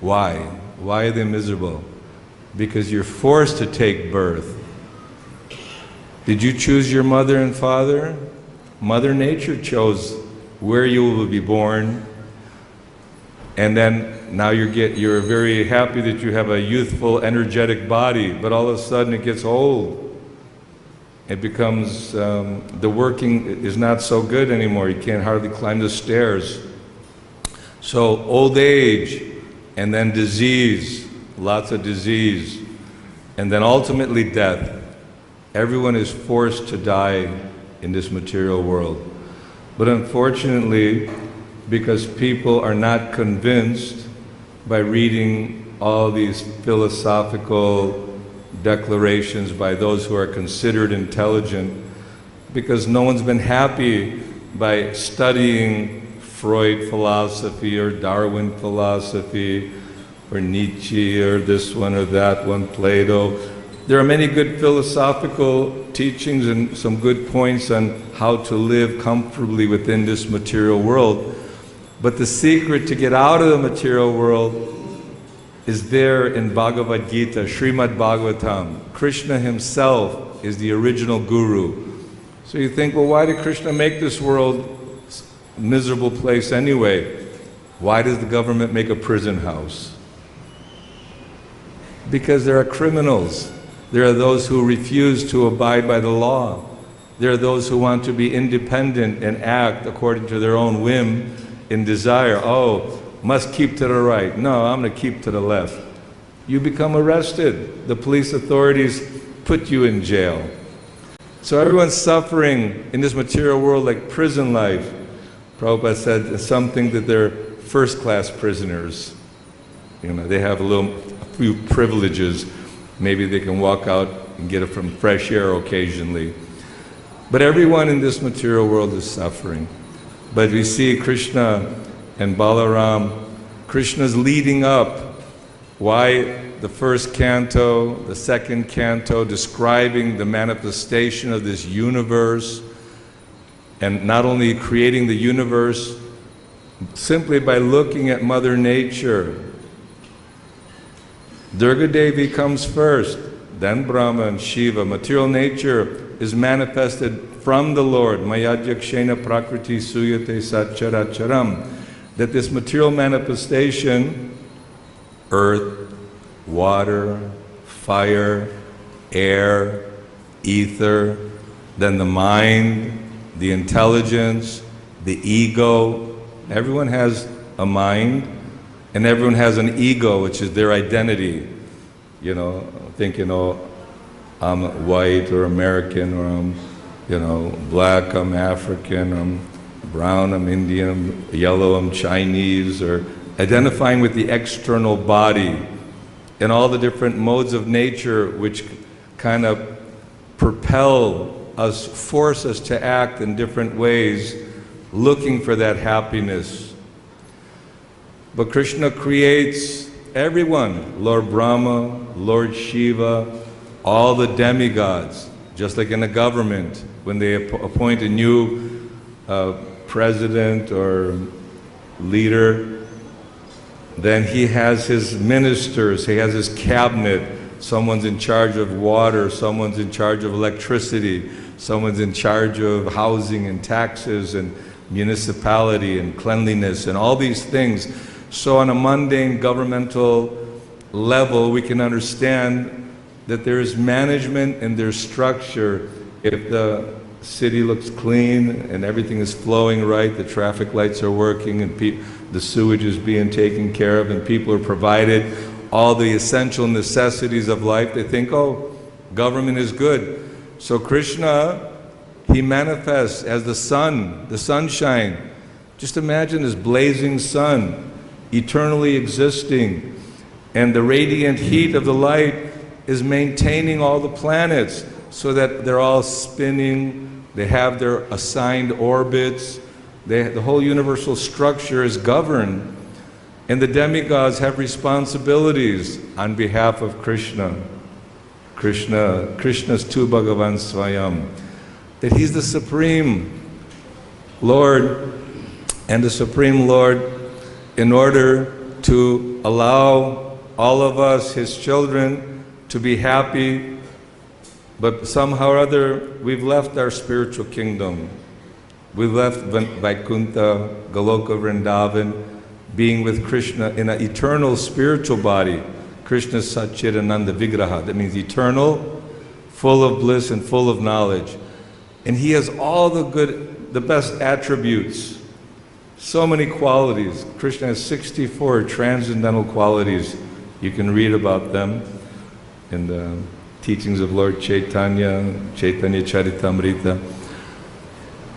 Why? Why are they miserable? Because you're forced to take birth. Did you choose your mother and father? Mother Nature chose where you will be born. And then now you're very happy that you have a youthful, energetic body, but all of a sudden it gets old. It becomes, the working is not so good anymore. You can't hardly climb the stairs. So old age, and then disease, lots of disease, and then ultimately death. Everyone is forced to die in this material world. But unfortunately, because people are not convinced by reading all these philosophical declarations by those who are considered intelligent, because no one's been happy by studying Freud philosophy or Darwin philosophy or Nietzsche or this one or that one, Plato. There are many good philosophical teachings and some good points on how to live comfortably within this material world. But the secret to get out of the material world is there in Bhagavad-Gita, Srimad Bhagavatam. Krishna himself is the original guru. So you think, well, why did Krishna make this world a miserable place anyway? Why does the government make a prison house? Because there are criminals. There are those who refuse to abide by the law. There are those who want to be independent and act according to their own whim and desire. Oh, must keep to the right. No, I'm going to keep to the left. You become arrested. The police authorities put you in jail. So everyone's suffering in this material world like prison life. Prabhupada said something that they're first-class prisoners. You know, they have a few privileges. Maybe they can walk out and get it from fresh air occasionally. But everyone in this material world is suffering. But we see Krishna and Balaram, Krishna's leading up. Why the first canto, the second canto, describing the manifestation of this universe, and not only creating the universe simply by looking at Mother Nature. Durga Devi comes first, then Brahma and Shiva. Material nature is manifested from the Lord. Mayadhyakshena prakriti suyate satcharacharam. That this material manifestation, earth, water, fire, air, ether, then the mind, the intelligence, the ego. Everyone has a mind, and everyone has an ego, which is their identity. You know, thinking, oh, I'm white or American, or I'm, black, I'm African, I'm brown, I'm Indian, I'm yellow, I'm Chinese, or identifying with the external body and all the different modes of nature which kind of propel us, force us to act in different ways, looking for that happiness. But Krishna creates everyone, Lord Brahma, Lord Shiva, all the demigods, just like in a government, when they appoint a new president or leader, then he has his ministers, he has his cabinet. Someone's in charge of water, someone's in charge of electricity, someone's in charge of housing and taxes and municipality and cleanliness and all these things. So on a mundane governmental level, we can understand that there is management and there's structure. If the city looks clean and everything is flowing right, the traffic lights are working and the sewage is being taken care of and people are provided all the essential necessities of life, they think, oh, government is good. So Krishna, he manifests as the sun, the sunshine. Just imagine this blazing sun, eternally existing, and the radiant heat of the light is maintaining all the planets so that they're all spinning, they have their assigned orbits, the whole universal structure is governed. And the demigods have responsibilities on behalf of Krishna. Krishna's tu Bhagavan Swayam. That he's the Supreme Lord, and the Supreme Lord, in order to allow all of us, his children, to be happy But somehow or other, we've left our spiritual kingdom. We've left Vaikuntha, Goloka, Vrindavan, being with Krishna in an eternal spiritual body. Krishna Satchidananda Vigraha. That means eternal, full of bliss and full of knowledge. And he has all the best attributes. So many qualities. Krishna has 64 transcendental qualities. You can read about them in the teachings of Lord Chaitanya, Chaitanya Charitamrita.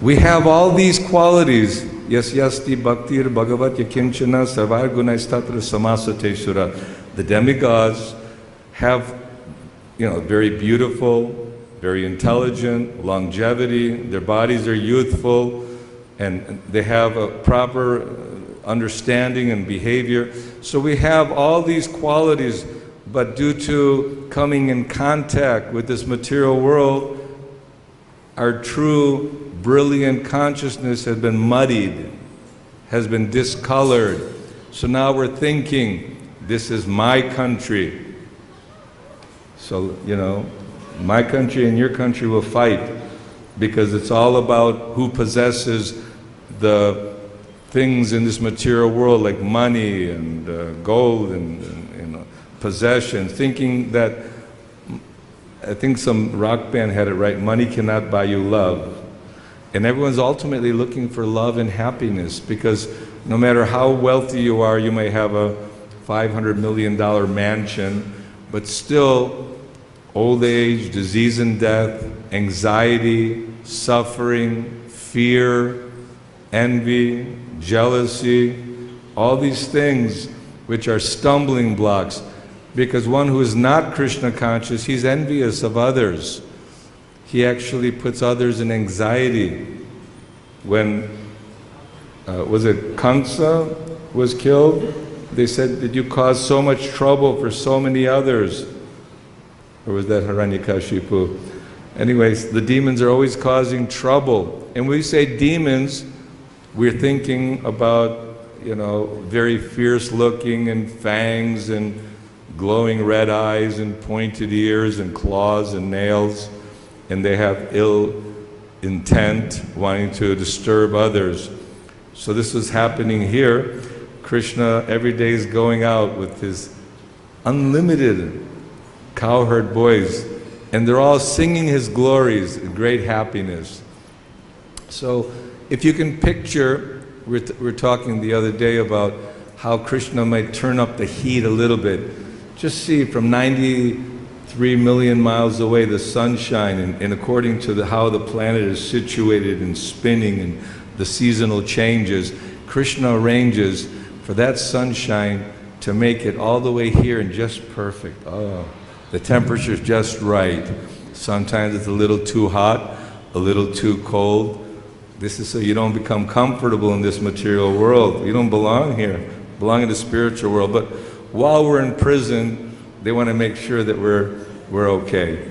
We have all these qualities. Yes, yasti bhaktir bhagavat yakinchana sarvar gunaistatra samasateshura. The demigods have, very beautiful, very intelligent, longevity. Their bodies are youthful, and they have a proper understanding and behavior. So we have all these qualities, but due to coming in contact with this material world, our true brilliant consciousness has been muddied, has been discolored. So now we're thinking, this is my country. So, my country and your country will fight because it's all about who possesses the things in this material world like money and gold and possessions, thinking that, I think some rock band had it right, money cannot buy you love. And everyone's ultimately looking for love and happiness, because no matter how wealthy you are, you may have a $500 million mansion, but still old age, disease and death, anxiety, suffering, fear, envy, jealousy, all these things which are stumbling blocks. Because one who is not Krishna conscious, he's envious of others. He actually puts others in anxiety. When, was it Kamsa was killed? They said, did you cause so much trouble for so many others? Or was that Hiranyakashipu? Anyways, the demons are always causing trouble. And when we say demons, we're thinking about, very fierce looking and fangs and glowing red eyes and pointed ears and claws and nails. And they have ill intent, wanting to disturb others. So this is happening here. Krishna every day is going out with his unlimited cowherd boys, and they're all singing his glories in great happiness. So if you can picture, we're talking the other day about how Krishna might turn up the heat a little bit. Just see from 93 million miles away the sunshine, and according to how the planet is situated and spinning and the seasonal changes, Krishna arranges for that sunshine to make it all the way here and just perfect. Oh, the temperature's just right. Sometimes it's a little too hot, a little too cold. This is so you don't become comfortable in this material world. You don't belong here. You belong in the spiritual world. But while we're in prison, they want to make sure that we're okay.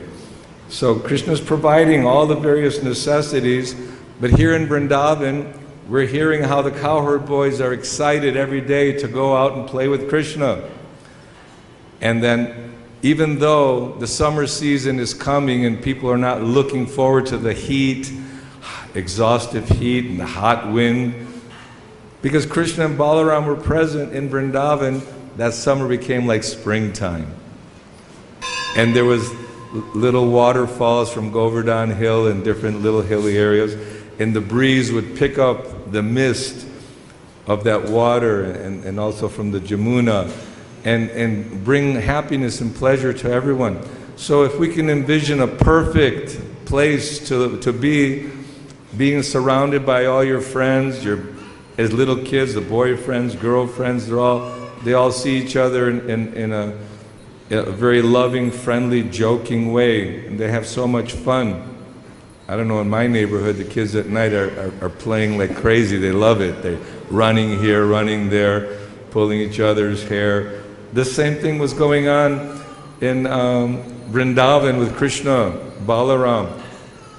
So Krishna's providing all the various necessities, but here in Vrindavan, we're hearing how the cowherd boys are excited every day to go out and play with Krishna. And then, even though the summer season is coming and people are not looking forward to the heat, exhaustive heat and the hot wind, because Krishna and Balaram were present in Vrindavan, that summer became like springtime. And there was little waterfalls from Govardhan Hill and different little hilly areas, and the breeze would pick up the mist of that water and also from the Jamuna and bring happiness and pleasure to everyone. So if we can envision a perfect place to be, being surrounded by all your friends, as little kids, the boyfriends, girlfriends, they all see each other in a very loving, friendly, joking way, and they have so much fun. I don't know, in my neighborhood, the kids at night are playing like crazy. They love it. They're running here, running there, pulling each other's hair. The same thing was going on in Vrindavan with Krishna, Balaram.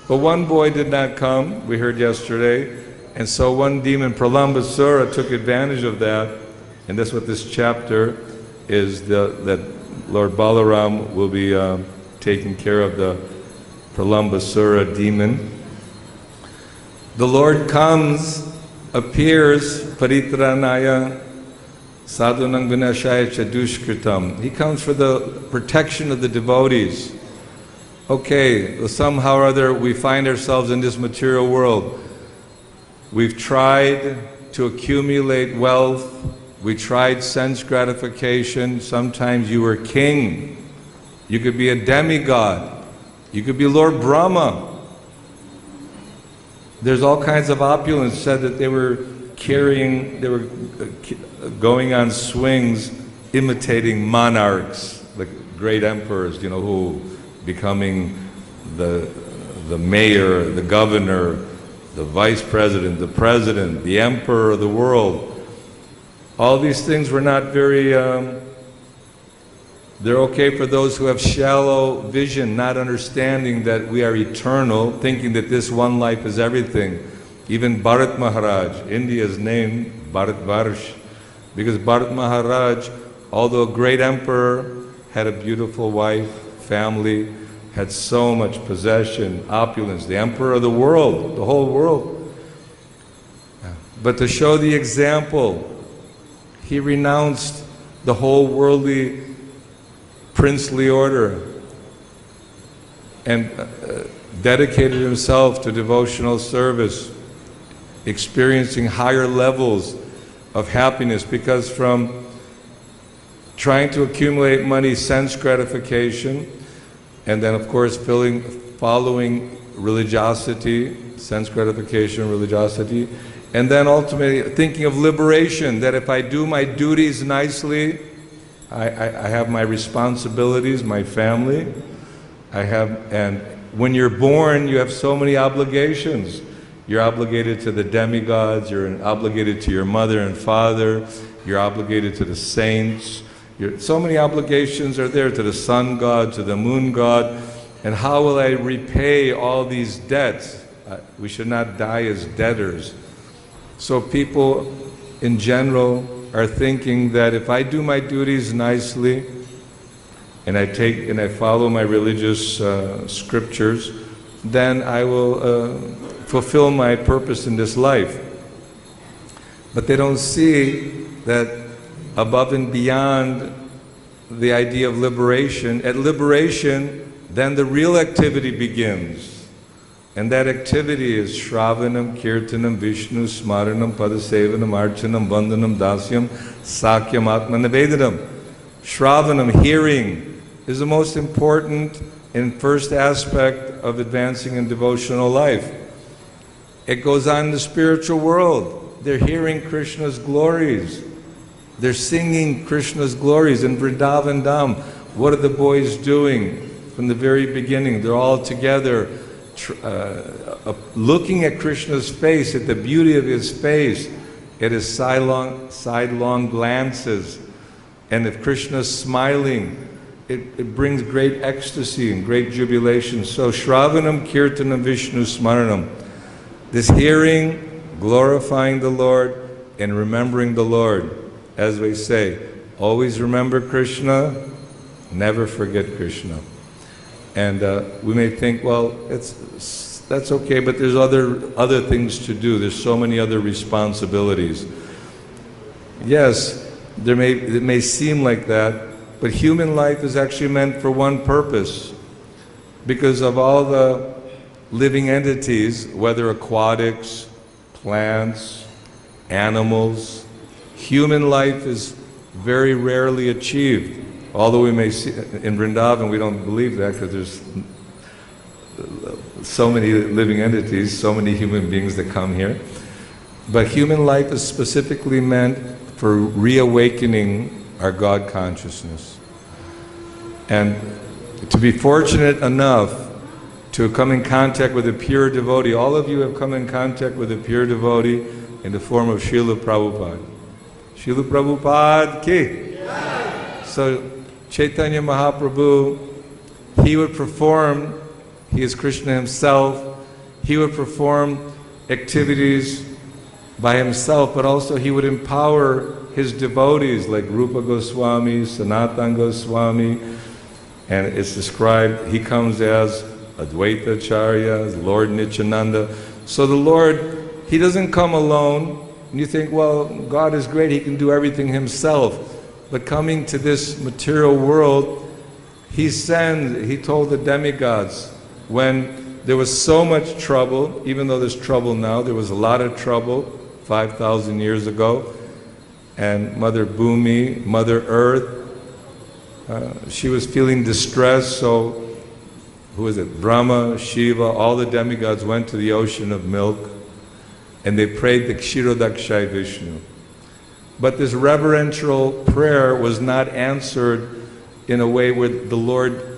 But one boy did not come, we heard yesterday, and so one demon, Pralambasura, took advantage of that, and that's what this chapter is, that Lord Balaram will be taking care of Pralambasura demon. The Lord comes, appears, paritranaya sadhunang vinashaya chadushkritam. He comes for the protection of the devotees. Okay, somehow or other we find ourselves in this material world. We've tried to accumulate wealth. We tried sense gratification. Sometimes you were king. You could be a demigod. You could be Lord Brahma. There's all kinds of opulence. Said that they were going on swings imitating monarchs, the great emperors, who becoming the mayor, the governor, the vice president, the emperor of the world. All these things were not very, they're okay for those who have shallow vision, not understanding that we are eternal, thinking that this one life is everything. Even Bharat Maharaj, India is named Bharatvarsh, because Bharat Maharaj, although a great emperor, had a beautiful wife, family, had so much possession, opulence, the emperor of the world, the whole world. But to show the example, he renounced the whole worldly princely order and dedicated himself to devotional service, experiencing higher levels of happiness, because from trying to accumulate money, sense gratification, and then of course following religiosity, sense gratification, religiosity, and then ultimately thinking of liberation, that if I do my duties nicely, I have my responsibilities, my family, and when you're born, you have so many obligations. You're obligated to the demigods, you're obligated to your mother and father, you're obligated to the saints. So many obligations are there, to the sun god, to the moon god, and how will I repay all these debts? We should not die as debtors. So people in general are thinking that if I do my duties nicely, and I follow my religious scriptures, then I will fulfill my purpose in this life. But they don't see that above and beyond the idea of liberation, at liberation, then the real activity begins. And that activity is Shravanam, Kirtanam, Vishnu, Smaranam, Padasevanam, Archanam, Vandanam, Dasyam, Sakyam, Atmanavedanam. Shravanam, hearing, is the most important and first aspect of advancing in devotional life. It goes on in the spiritual world. They're hearing Krishna's glories. They're singing Krishna's glories in Vrindavan Dham. What are the boys doing from the very beginning? They're all together, looking at Krishna's face, at the beauty of his face, at his sidelong glances. And if Krishna's smiling, it brings great ecstasy and great jubilation. So Shravanam, Kirtanam, Vishnu, Smaranam. This hearing, glorifying the Lord, and remembering the Lord. As we say, always remember Krishna, never forget Krishna. And we may think, well, that's okay, but there's other things to do. There's so many other responsibilities. Yes, it may seem like that, but human life is actually meant for one purpose. Because of all the living entities, whether aquatics, plants, animals, human life is very rarely achieved. Although we may see, in Vrindavan we don't believe that because there's so many living entities, so many human beings that come here. But human life is specifically meant for reawakening our God consciousness. And to be fortunate enough to come in contact with a pure devotee. All of you have come in contact with a pure devotee in the form of Srila Prabhupada. Srila Prabhupada ki. Yeah. So Chaitanya Mahaprabhu, he would perform, he is Krishna himself, he would perform activities by himself, but also he would empower his devotees like Rupa Goswami, Sanatana Goswami, and it's described, he comes as Advaita Acharya, Lord Nityananda. So the Lord, He doesn't come alone. And you think, well, God is great, He can do everything Himself. But coming to this material world, He told the demigods, when there was so much trouble, even though there's trouble now, there was a lot of trouble 5,000 years ago, and Mother Bhumi, Mother Earth, she was feeling distressed, so who is it? Brahma, Shiva, all the demigods went to the ocean of milk and they prayed the Kshirodakshai Vishnu. But this reverential prayer was not answered in a way where the Lord,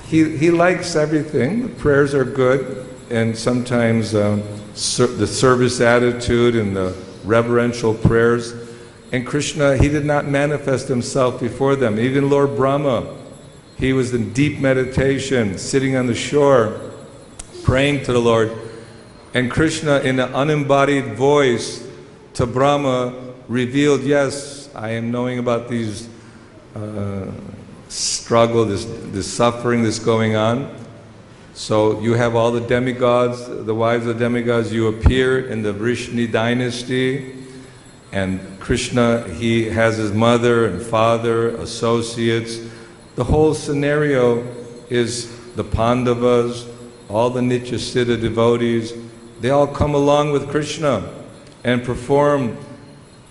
He likes everything. The prayers are good, and sometimes the service attitude and the reverential prayers. And Krishna, He did not manifest Himself before them. Even Lord Brahma, he was in deep meditation, sitting on the shore, praying to the Lord. And Krishna, in an unembodied voice to Brahma, revealed, yes, I am knowing about these struggle, this suffering that's going on. So you have all the demigods, the wives of the demigods, you appear in the Vrishni dynasty, and Krishna, he has his mother and father, associates. The whole scenario is the Pandavas, all the Nityasiddha devotees, they all come along with Krishna and perform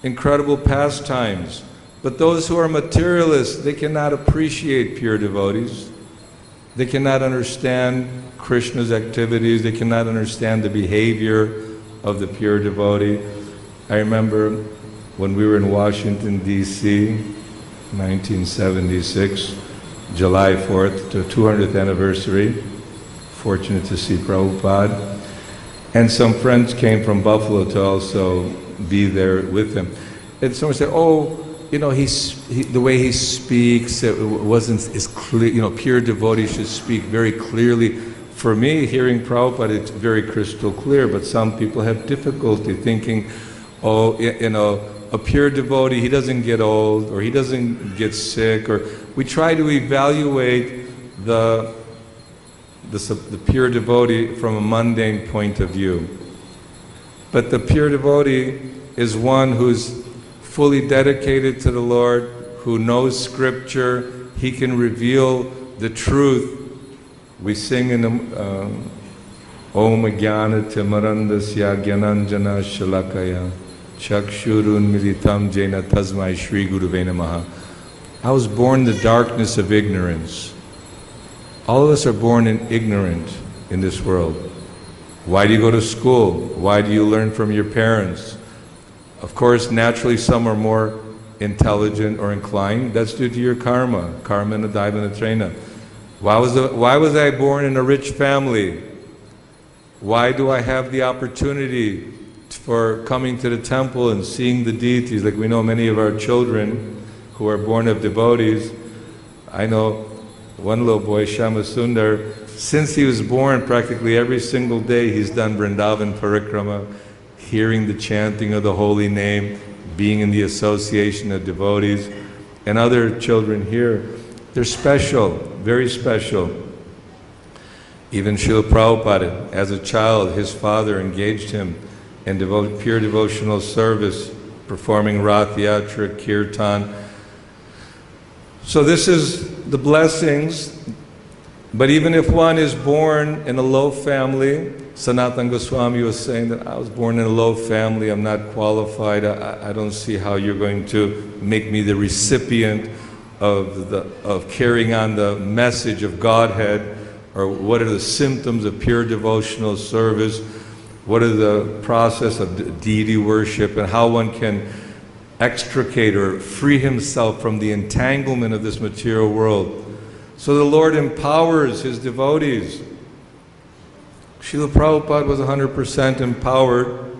incredible pastimes. But those who are materialists, they cannot appreciate pure devotees. They cannot understand Krishna's activities. They cannot understand the behavior of the pure devotee. I remember when we were in Washington, D.C., 1976, July 4th, the 200th anniversary. Fortunate to see Prabhupada. And some friends came from Buffalo to also be there with him. And someone said, oh, you know, the way he speaks, it wasn't as clear, you know, pure devotees should speak very clearly. For me, hearing Prabhupada, it's very crystal clear, but some people have difficulty thinking, oh, you know, a pure devotee, he doesn't get old, or he doesn't get sick, or we try to evaluate the pure devotee from a mundane point of view. But the pure devotee is one who's fully dedicated to the Lord, who knows scripture, he can reveal the truth. We sing in the Om Jnana Timarandasya Gyananjana Shalakaya Chakshurun Militam Jena Tasmai Shri Guruve Namaha. I was born in the darkness of ignorance. All of us are born ignorant in this world. Why do you go to school? Why do you learn from your parents? Of course, naturally some are more intelligent or inclined. That's due to your karma. Karma and adaiva trena. Why was I born in a rich family? Why do I have the opportunity for coming to the temple and seeing the deities? Like we know many of our children who are born of devotees. I know one little boy, Shama Sundar, since he was born, practically every single day he's done Vrindavan Parikrama, hearing the chanting of the holy name, being in the association of devotees. And other children here, they're special, very special. Even Srila Prabhupada, as a child, his father engaged him in pure devotional service, performing Rath Yatra, Kirtan. So this is the blessings. But even if one is born in a low family, Sanatana Goswami was saying that I was born in a low family, I'm not qualified, I don't see how you're going to make me the recipient of carrying on the message of Godhead, or what are the symptoms of pure devotional service, what are the process of deity worship, and how one can extricate or free himself from the entanglement of this material world. So the Lord empowers His devotees. Srila Prabhupada was 100% empowered.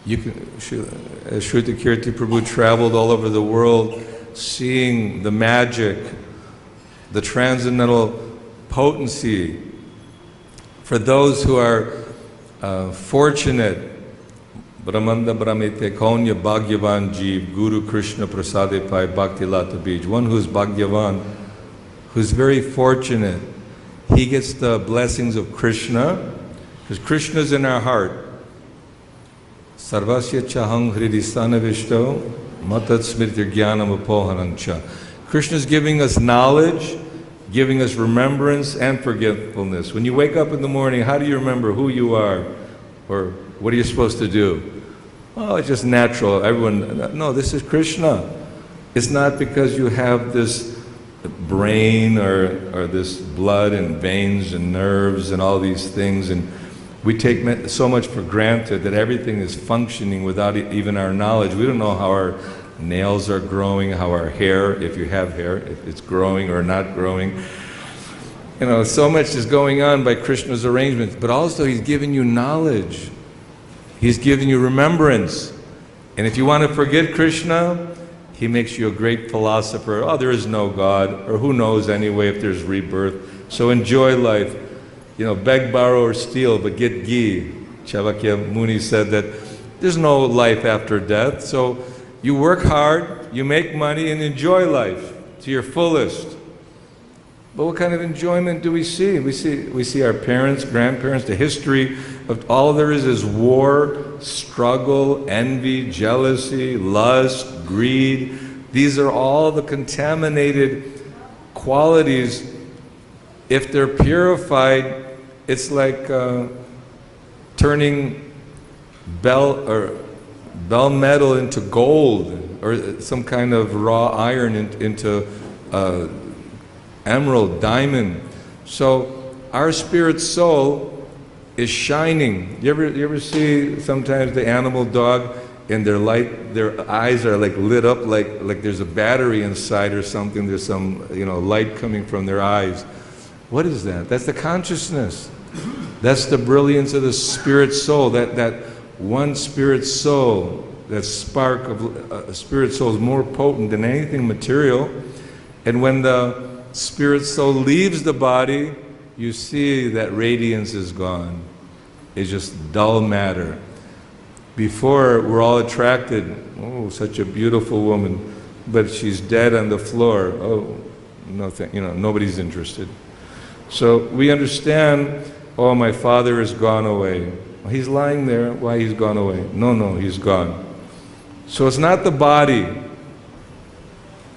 Shruti Kirti Prabhu traveled all over the world seeing the magic, the transcendental potency. For those who are fortunate, Brahmanda Brahmite Konya Bhagyavan Jeev, Guru Krishna Prasade Pai Bhakti Lata Bij, one who's Bhagyavan, who's very fortunate, he gets the blessings of Krishna, because Krishna is in our heart. Sarvasya chahang hridisthanavishto matat smritir jnanam apohanancha. Krishna is giving us knowledge, giving us remembrance and forgetfulness. When you wake up in the morning, how do you remember who you are? Or what are you supposed to do? Oh, it's just natural. Everyone, no, this is Krishna. It's not because you have this brain or this blood and veins and nerves and all these things, and we take so much for granted that everything is functioning without even our knowledge. We don't know how our nails are growing, how our hair, if you have hair, if it's growing or not growing. You know, so much is going on by Krishna's arrangements, but also He's giving you knowledge. He's giving you remembrance. And if you want to forget Krishna, He makes you a great philosopher. Oh, there is no God, or who knows anyway if there's rebirth. So enjoy life. You know, beg, borrow, or steal, but get ghee. Chavakya Muni said that there's no life after death. So you work hard, you make money, and enjoy life to your fullest. But what kind of enjoyment do we see? We see our parents, grandparents, the history of all there is war, struggle, envy, jealousy, lust, greed. These are all the contaminated qualities. If they're purified, it's like turning bell metal into gold, or some kind of raw iron into emerald, diamond. So our spirit soul is shining. You ever see sometimes the animal dog and their eyes are like lit up like there's a battery inside or something. There's some light coming from their eyes. What is that? That's the consciousness. That's the brilliance of the spirit soul. That one spirit soul, that spark of a spirit soul is more potent than anything material. And when the spirit soul leaves the body, you see that radiance is gone. It's just dull matter. Before, we're all attracted. Oh, such a beautiful woman, but she's dead on the floor. Oh, nothing. Nobody's interested. So we understand. Oh, my father has gone away. He's lying there. Why he's gone away? No, he's gone. So it's not the body.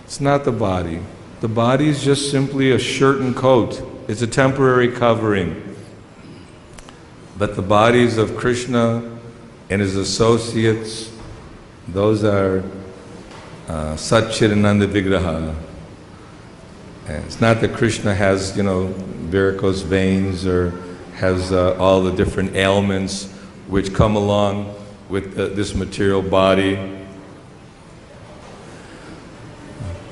It's not the body. The body is just simply a shirt and coat. It's a temporary covering. But the bodies of Krishna and His associates, those are Satchidananda Vigraha. And it's not that Krishna has, varicose veins or has all the different ailments which come along with this material body.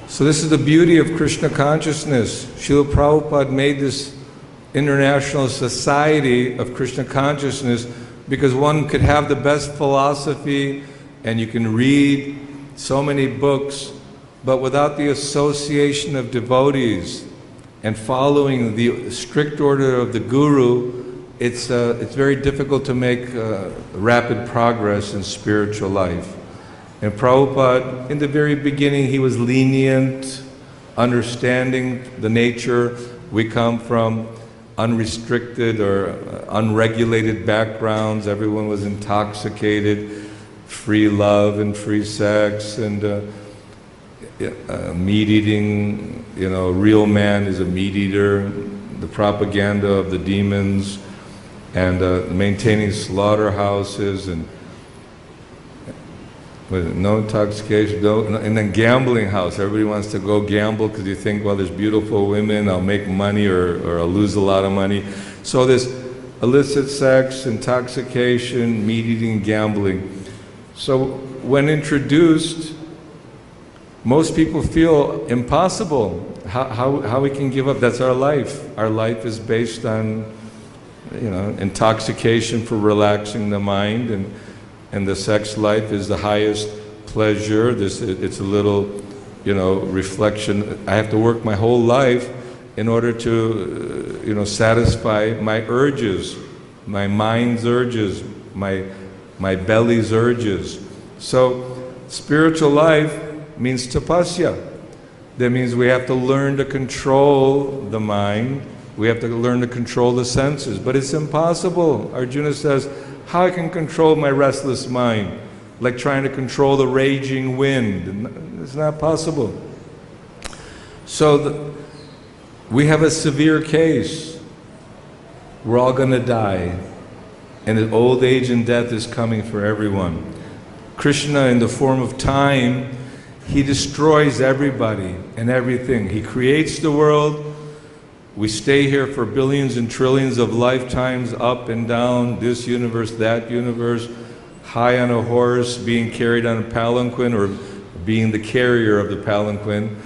So this is the beauty of Krishna consciousness. Srila Prabhupada made this international society of Krishna consciousness because one could have the best philosophy and you can read so many books, but without the association of devotees and following the strict order of the Guru, it's very difficult to make rapid progress in spiritual life. And Prabhupada, in the very beginning, he was lenient, understanding the nature. We come from unrestricted or unregulated backgrounds. Everyone was intoxicated, free love and free sex and meat eating. Real man is a meat eater. The propaganda of the demons and maintaining slaughterhouses and no intoxication, and then gambling house. Everybody wants to go gamble because you think, well, there's beautiful women, I'll make money or I'll lose a lot of money. So this illicit sex, intoxication, meat eating, gambling. So when introduced, most people feel impossible. How we can give up? That's our life. Our life is based on intoxication for relaxing the mind, and the sex life is the highest pleasure. It's a little, reflection. I have to work my whole life in order to, satisfy my urges, my mind's urges, my belly's urges. So spiritual life means tapasya. That means we have to learn to control the mind We have to learn to control the senses, but it's impossible. Arjuna says, how I can control my restless mind? Like trying to control the raging wind. It's not possible. So we have a severe case. We're all going to die. And old age and death is coming for everyone. Krishna, in the form of time, he destroys everybody and everything. He creates the world. We stay here for billions and trillions of lifetimes, up and down, this universe, that universe, high on a horse, being carried on a palanquin, or being the carrier of the palanquin,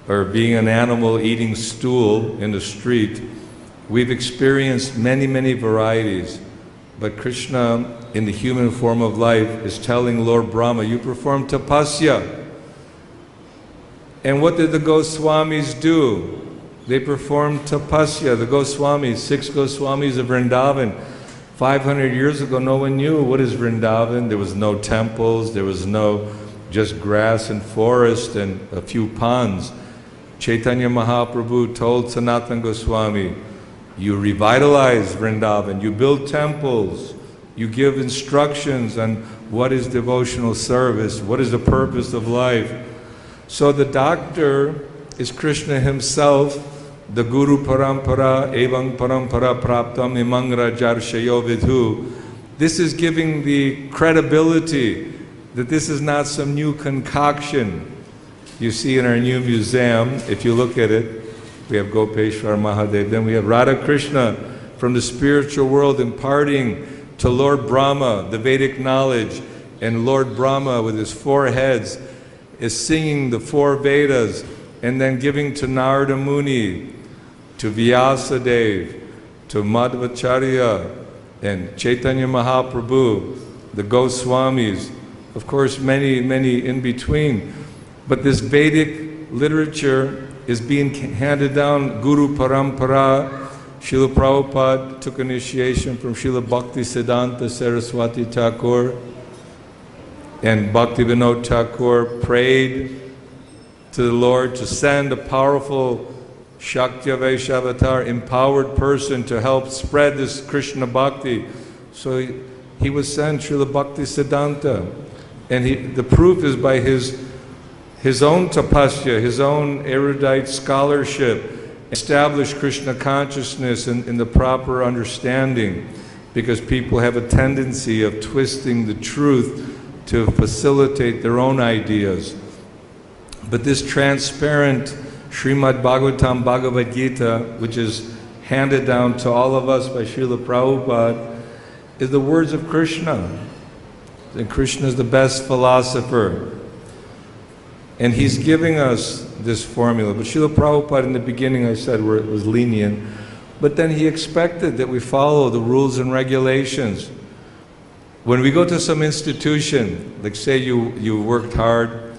or being an animal eating stool in the street. We've experienced many, many varieties. But Krishna, in the human form of life, is telling Lord Brahma, you perform tapasya. And what did the Goswamis do? They performed tapasya. The Goswamis, 6 Goswamis of Vrindavan. 500 years ago, no one knew what is Vrindavan. There was no temples, there was no just grass and forest and a few ponds. Chaitanya Mahaprabhu told Sanatana Goswami, you revitalize Vrindavan, you build temples, you give instructions on what is devotional service, what is the purpose of life. So the doctor is Krishna himself, the Guru Parampara, Evang Parampara Praptam Imang Rajarshayo Vidhu. This is giving the credibility that this is not some new concoction. You see in our new museum, if you look at it, we have Gopeshwar Mahadev, then we have Radha Krishna from the spiritual world imparting to Lord Brahma the Vedic knowledge, and Lord Brahma with his 4 heads is singing the 4 Vedas and then giving to Narada Muni, to Vyasadev, to Madhvacharya and Chaitanya Mahaprabhu, the Goswamis, of course many, many in between. But this Vedic literature is being handed down, Guru Parampara. Srila Prabhupada took initiation from Srila Bhakti-siddhanta Saraswati Thakur, and Bhakti-vinod Thakur prayed to the Lord to send a powerful Shakya Vaishyavatar, empowered person to help spread this Krishna Bhakti. So he was sent Srila Bhakti-siddhanta, and the proof is by his own tapasya, his own erudite scholarship, established Krishna consciousness in the proper understanding, because people have a tendency of twisting the truth to facilitate their own ideas. But this transparent Srimad Bhagavatam, Bhagavad-Gita, which is handed down to all of us by Srila Prabhupada, is the words of Krishna. And Krishna is the best philosopher. And he's giving us this formula. But Srila Prabhupada in the beginning, I said, was lenient. But then he expected that we follow the rules and regulations. When we go to some institution, like say you worked hard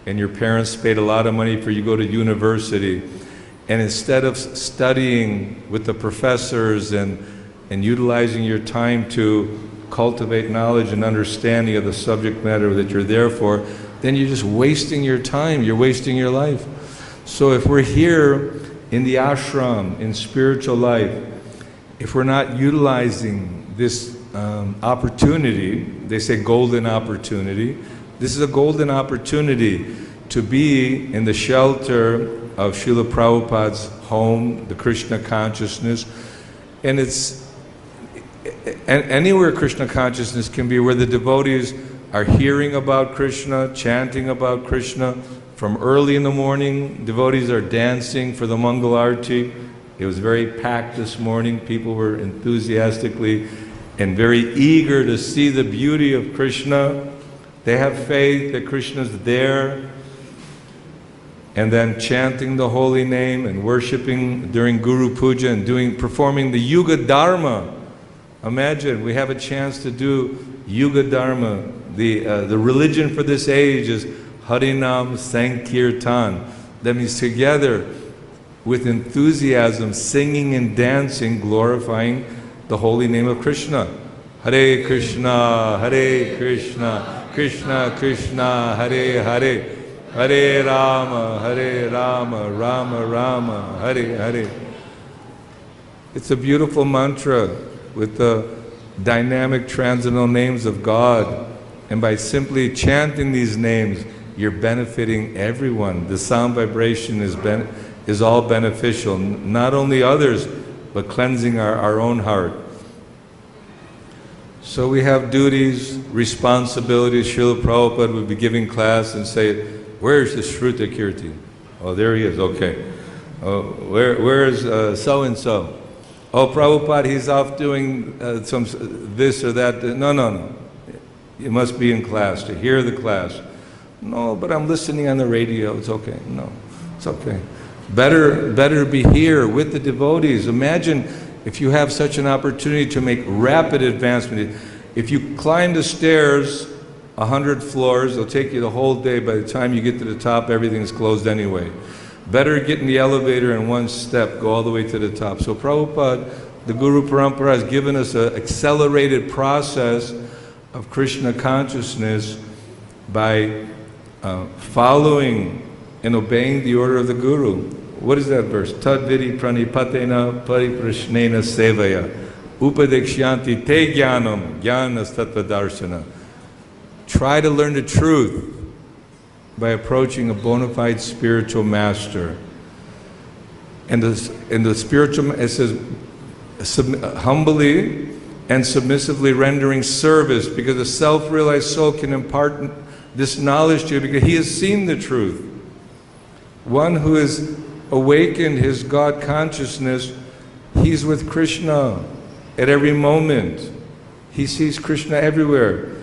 and your parents paid a lot of money for you to go to university, and instead of studying with the professors and utilizing your time to cultivate knowledge and understanding of the subject matter that you're there for, then you're just wasting your time, you're wasting your life. So if we're here in the ashram, in spiritual life, if we're not utilizing this opportunity, they say golden opportunity, this is a golden opportunity to be in the shelter of Srila Prabhupada's home, the Krishna consciousness. And it's anywhere Krishna consciousness can be, where the devotees are hearing about Krishna, chanting about Krishna. From early in the morning, devotees are dancing for the Mangal Arati. It was very packed this morning. People were enthusiastically and very eager to see the beauty of Krishna. They have faith that Krishna is there. And then chanting the holy name and worshiping during Guru Puja and performing the Yuga Dharma. Imagine, we have a chance to do Yuga Dharma. The religion for this age is Harinam Sankirtan. That means together with enthusiasm, singing and dancing, glorifying the holy name of Krishna. Hare Krishna, Krishna Krishna, Hare Hare, Hare Rama, Rama Rama, Hare Hare. It's a beautiful mantra with the dynamic transcendental names of God. And by simply chanting these names, you're benefiting everyone. The sound vibration is all beneficial, not only others, but cleansing our own heart. So we have duties, responsibilities. Srila Prabhupada would be giving class and say, "Where's the Shruta Kirti?" Oh, there he is, okay. Oh, where's so-and-so? Oh, Prabhupada, he's off doing some this or that. No. You must be in class, to hear the class. No, but I'm listening on the radio. It's okay. No, it's okay. Better be here with the devotees. Imagine if you have such an opportunity to make rapid advancement. If you climb the stairs 100 floors, it'll take you the whole day. By the time you get to the top, everything's closed anyway. Better get in the elevator in one step, go all the way to the top. So Prabhupada, the Guru Parampara, has given us an accelerated process of Krishna consciousness by following and obeying the order of the Guru. What is that verse? Tadvidi pranipatena pariprashnena sevaya upadekshanti te jnanam jnanas tattva darshana. Try to learn the truth by approaching a bona fide spiritual master. And the spiritual, it says, humbly and submissively rendering service, because the self-realized soul can impart this knowledge to you because he has seen the truth. One who has awakened his God consciousness, he's with Krishna at every moment. He sees Krishna everywhere.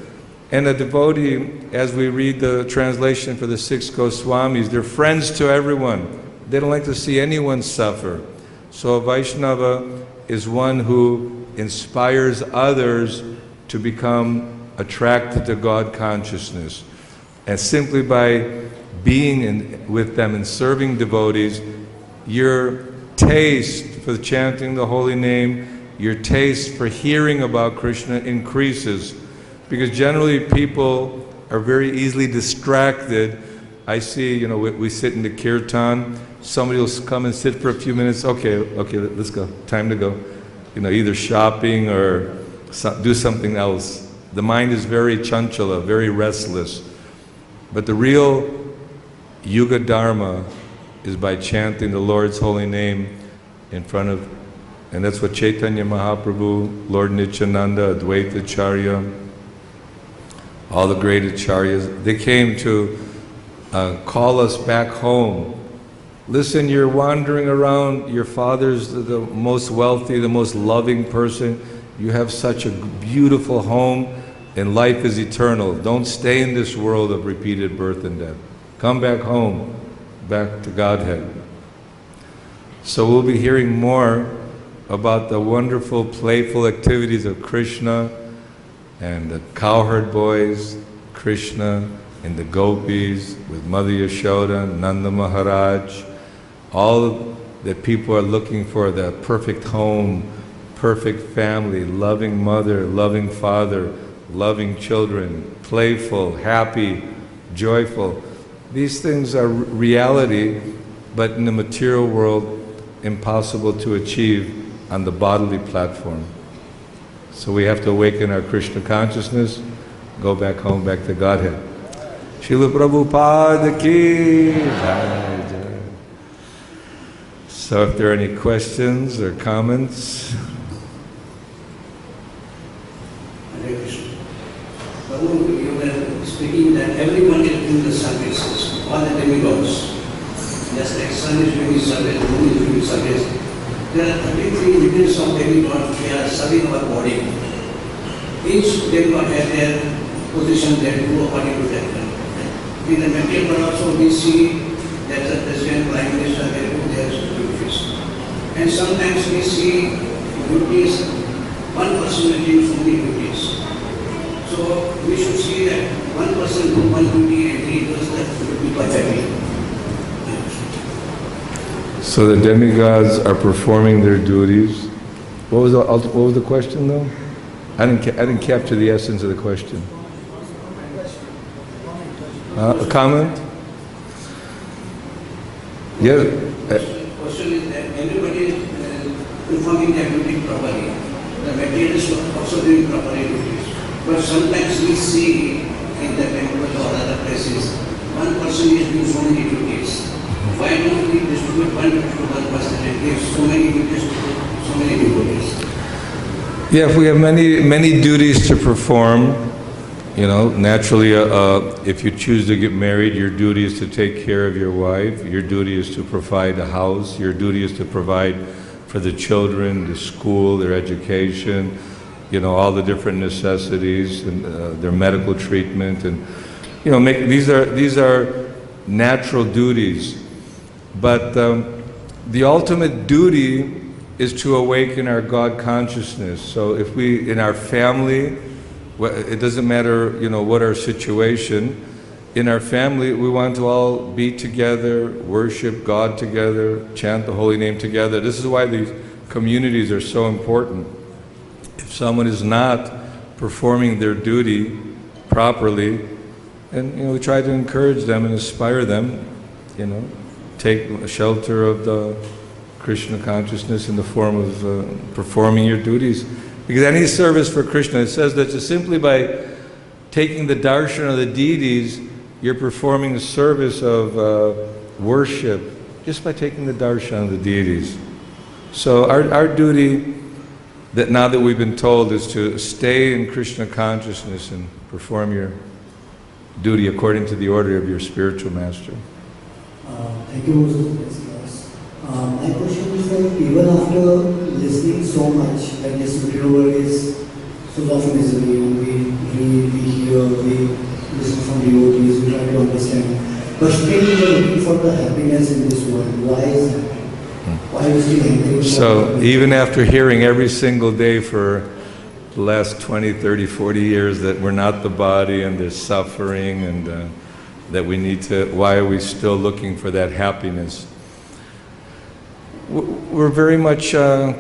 And a devotee, as we read the translation for the 6 Goswamis, they're friends to everyone. They don't like to see anyone suffer. So a Vaishnava is one who inspires others to become attracted to God consciousness. And simply by being with them and serving devotees, your taste for chanting the holy name, your taste for hearing about Krishna increases. Because generally people are very easily distracted. I see, we sit in the kirtan, somebody will come and sit for a few minutes, okay, let's go, time to go. Either shopping or do something else. The mind is very chanchala, very restless. But the real Yuga Dharma is by chanting the Lord's holy name in front of, and that's what Chaitanya Mahaprabhu, Lord Nityananda, Advaita Acharya, all the great acharyas, they came to call us back home. Listen, you're wandering around, your father's the most wealthy, the most loving person, you have such a beautiful home, and life is eternal. Don't stay in this world of repeated birth and death. Come back home, back to Godhead. So we'll be hearing more about the wonderful, playful activities of Krishna and the cowherd boys, Krishna and the gopis with Mother Yashoda, Nanda Maharaj, all that people are looking for, that perfect home, perfect family, loving mother, loving father, loving children, playful, happy, joyful. These things are reality, but in the material world, impossible to achieve on the bodily platform. So we have to awaken our Krishna consciousness, go back home, back to Godhead. Srila Prabhupada ki jai jai. So if there are any questions or comments. Hare Krishna. Prabhu, you were speaking that everyone is doing the services, all the demigods. Just like sun is doing service, moon is doing service. There are 33 millions of demigods, they are serving our body. Each demigod has their position there to go according to that. In the material world also we see that the President, Prime Minister, they do their duties. And sometimes we see duties, one person will do so many duties. So we should see that one person do one duty and three does that duty perfectly. So the demigods are performing their duties. What was the question though? I didn't capture the essence of the question. A comment? Yeah. The question is that everybody performing their duty properly. The materialists were also doing properly duties. But sometimes we see in the temple or other places, one person is doing so many duties. Why don't we distribute one duty to one person and give so many duties to so many devotees? Yeah, if we have many duties to perform, you know, naturally, if you choose to get married, your duty is to take care of your wife. Your duty is to provide a house. Your duty is to provide for the children, the school, their education, you know, all the different necessities and their medical treatment, and you know, these are natural duties. But the ultimate duty is to awaken our God consciousness. So if we, in our family, it doesn't matter, you know, what our situation, in our family we want to all be together, worship God together, chant the holy name together. This is why these communities are so important. If someone is not performing their duty properly, and you know, we try to encourage them and inspire them, you know, take shelter of the Krishna consciousness in the form of performing your duties. Because any service for Krishna, it says that just simply by taking the darshan of the deities, you're performing a service of worship, just by taking the darshan of the deities. So our duty, that now that we've been told, is to stay in Krishna consciousness and perform your duty according to the order of your spiritual master. Thank you for this class. My question is that even after listening so much, like this material world is full of misery, and we read, we hear, we listen from devotees, we try to understand, but still we are looking for the happiness in this world. Why is that? Why are we still hankering? So even after hearing every single day for the last 20, 30, 40 years that we're not the body and there's suffering and that we need to, why are we still looking for that happiness? We're very much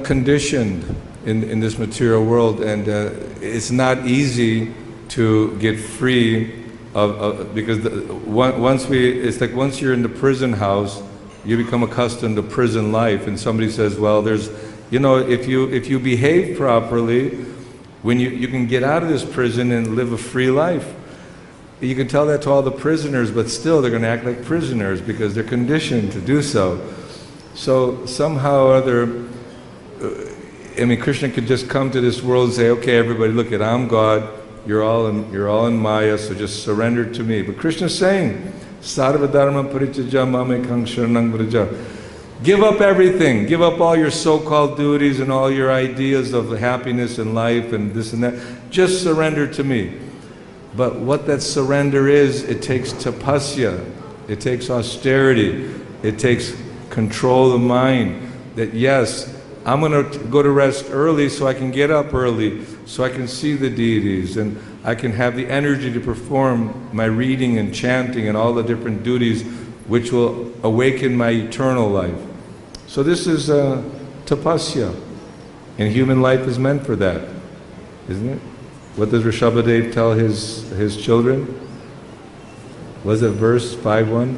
conditioned in this material world, and it's not easy to get free because it's like once you're in the prison house, you become accustomed to prison life, and somebody says, well, there's, you know, if you behave properly, when you can get out of this prison and live a free life. You can tell that to all the prisoners, but still they're going to act like prisoners because they're conditioned to do so. So somehow or other, I mean, Krishna could just come to this world and say, okay, everybody, look at, I'm God, you're all in Maya, so just surrender to me. But Krishna's saying, Sarva dharma parityajya mamekang sharanang vraja. Give up everything. Give up all your so-called duties and all your ideas of happiness and life and this and that. Just surrender to me. But what that surrender is, it takes tapasya, it takes austerity, it takes control of the mind. That yes, I'm going to go to rest early so I can get up early, so I can see the deities, and I can have the energy to perform my reading and chanting and all the different duties which will awaken my eternal life. So this is tapasya, and human life is meant for that, isn't it? What does Rishabhadev tell his children? Was it verse 5.1?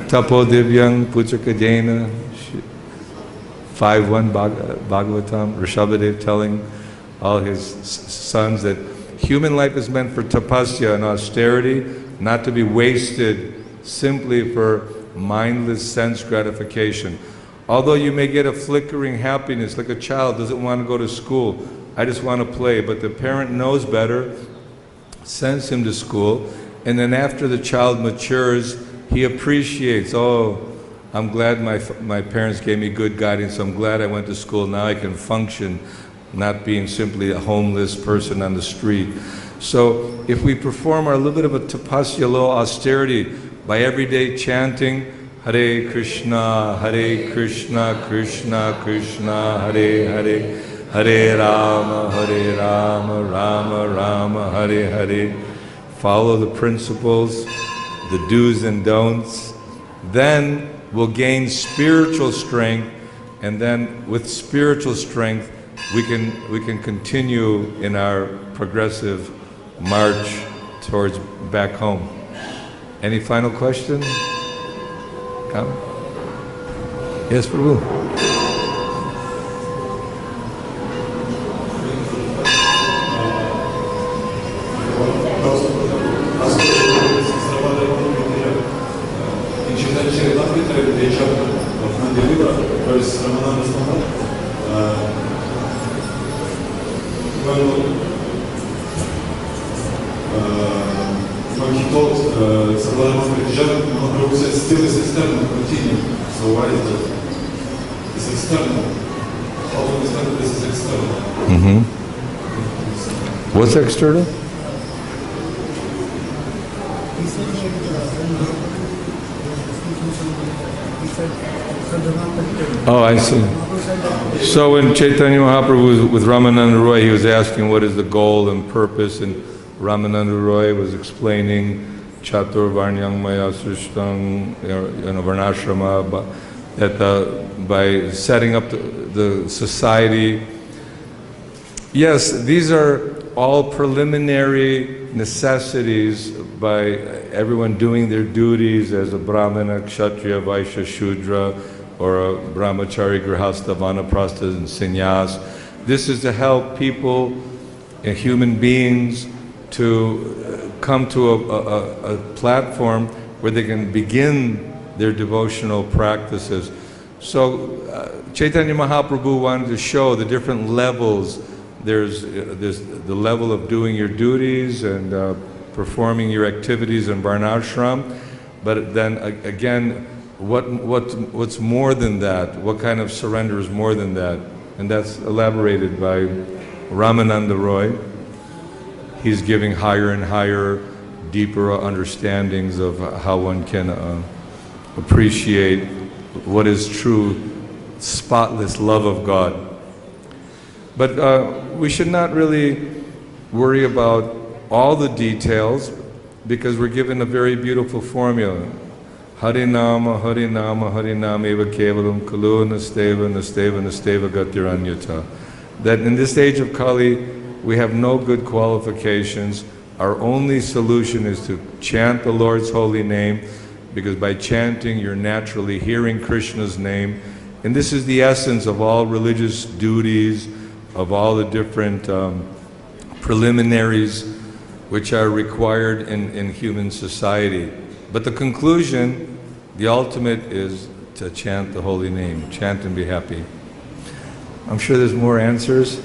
Tapo divyang puchakajena 5.1 Bhagavatam. Rishabhadev telling all his sons that human life is meant for tapasya and austerity, not to be wasted simply for mindless sense gratification. Although you may get a flickering happiness, like a child doesn't want to go to school, I just want to play, but the parent knows better, sends him to school, and then after the child matures, he appreciates, oh, I'm glad my parents gave me good guidance, I'm glad I went to school, now I can function, not being simply a homeless person on the street. So if we perform our little bit of a tapasya, a little austerity, by everyday chanting, Hare Krishna, Krishna Krishna, Hare Hare, Hare Rama, Rama Rama, Hare Hare. Follow the principles, the do's and don'ts. Then we'll gain spiritual strength, and then with spiritual strength we can continue in our progressive march towards back home. Any final question? Come. Yes, Prabhu. When he told Sarvadharma Pratijana, Mahaprabhu said, still is external, continue. So why is that? It's external. How to understand that this is external? What's external? Oh, I see. So when Chaitanya Mahaprabhu was with Ramananda Roy, he was asking what is the goal and purpose, and Ramananda Roy was explaining Chatur Varnyang Maya Srishtang, Varnashrama, that by setting up the society. Yes, these are all preliminary necessities by everyone doing their duties as a Brahmana, Kshatriya, Vaishya, Shudra, or a Brahmachari, Grihastha, Vanaprastha, and Sannyas. This is to help people, human beings, to come to a platform where they can begin their devotional practices. So Chaitanya Mahaprabhu wanted to show the different levels. There's the level of doing your duties and performing your activities in Varnashram, but then again, what's more than that? What kind of surrender is more than that? And that's elaborated by Ramananda Roy. He's giving higher and higher, deeper understandings of how one can appreciate what is true, spotless love of God. But we should not really worry about all the details, because we're given a very beautiful formula. Harinama, Harinama, Harinama eva kevalam kalu nasteva, nasteva, nasteva gatiranyata. That in this age of Kali, we have no good qualifications. Our only solution is to chant the Lord's holy name, because by chanting you're naturally hearing Krishna's name. And this is the essence of all religious duties, of all the different preliminaries which are required in human society. But the conclusion, the ultimate, is to chant the holy name. Chant and be happy. I'm sure there's more answers.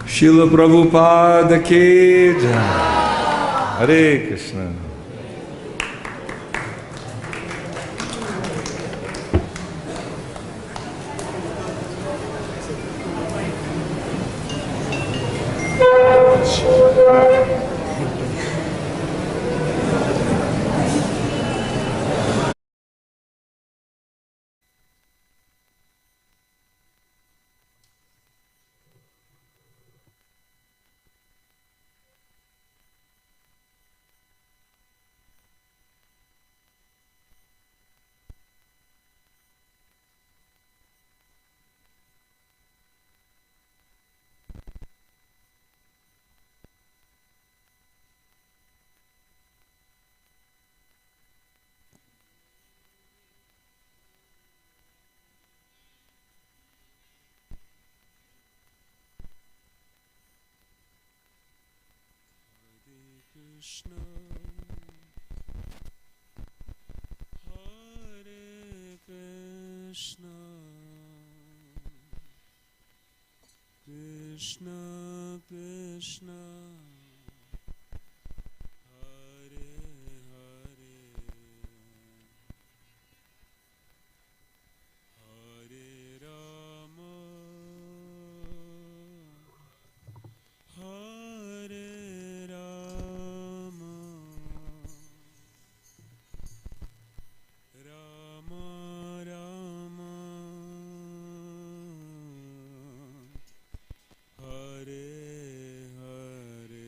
Srila Prabhupada ki jai. Hare Krishna. Krishna, Hare Krishna, Krishna Krishna, Hare Hare, Hare Rama, Hare Rama, Rama Rama, Hare Hare,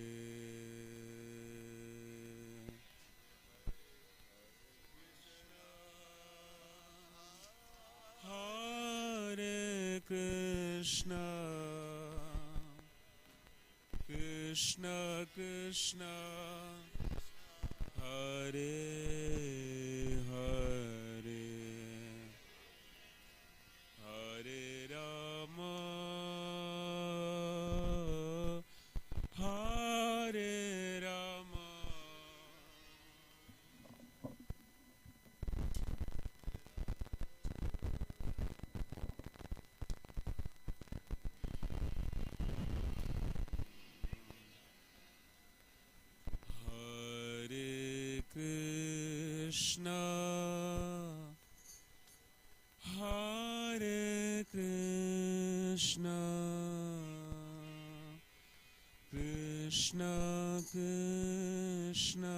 Hare Krishna, Krishna Krishna, Hare Hare, Krishna, Hare Krishna, Krishna Krishna,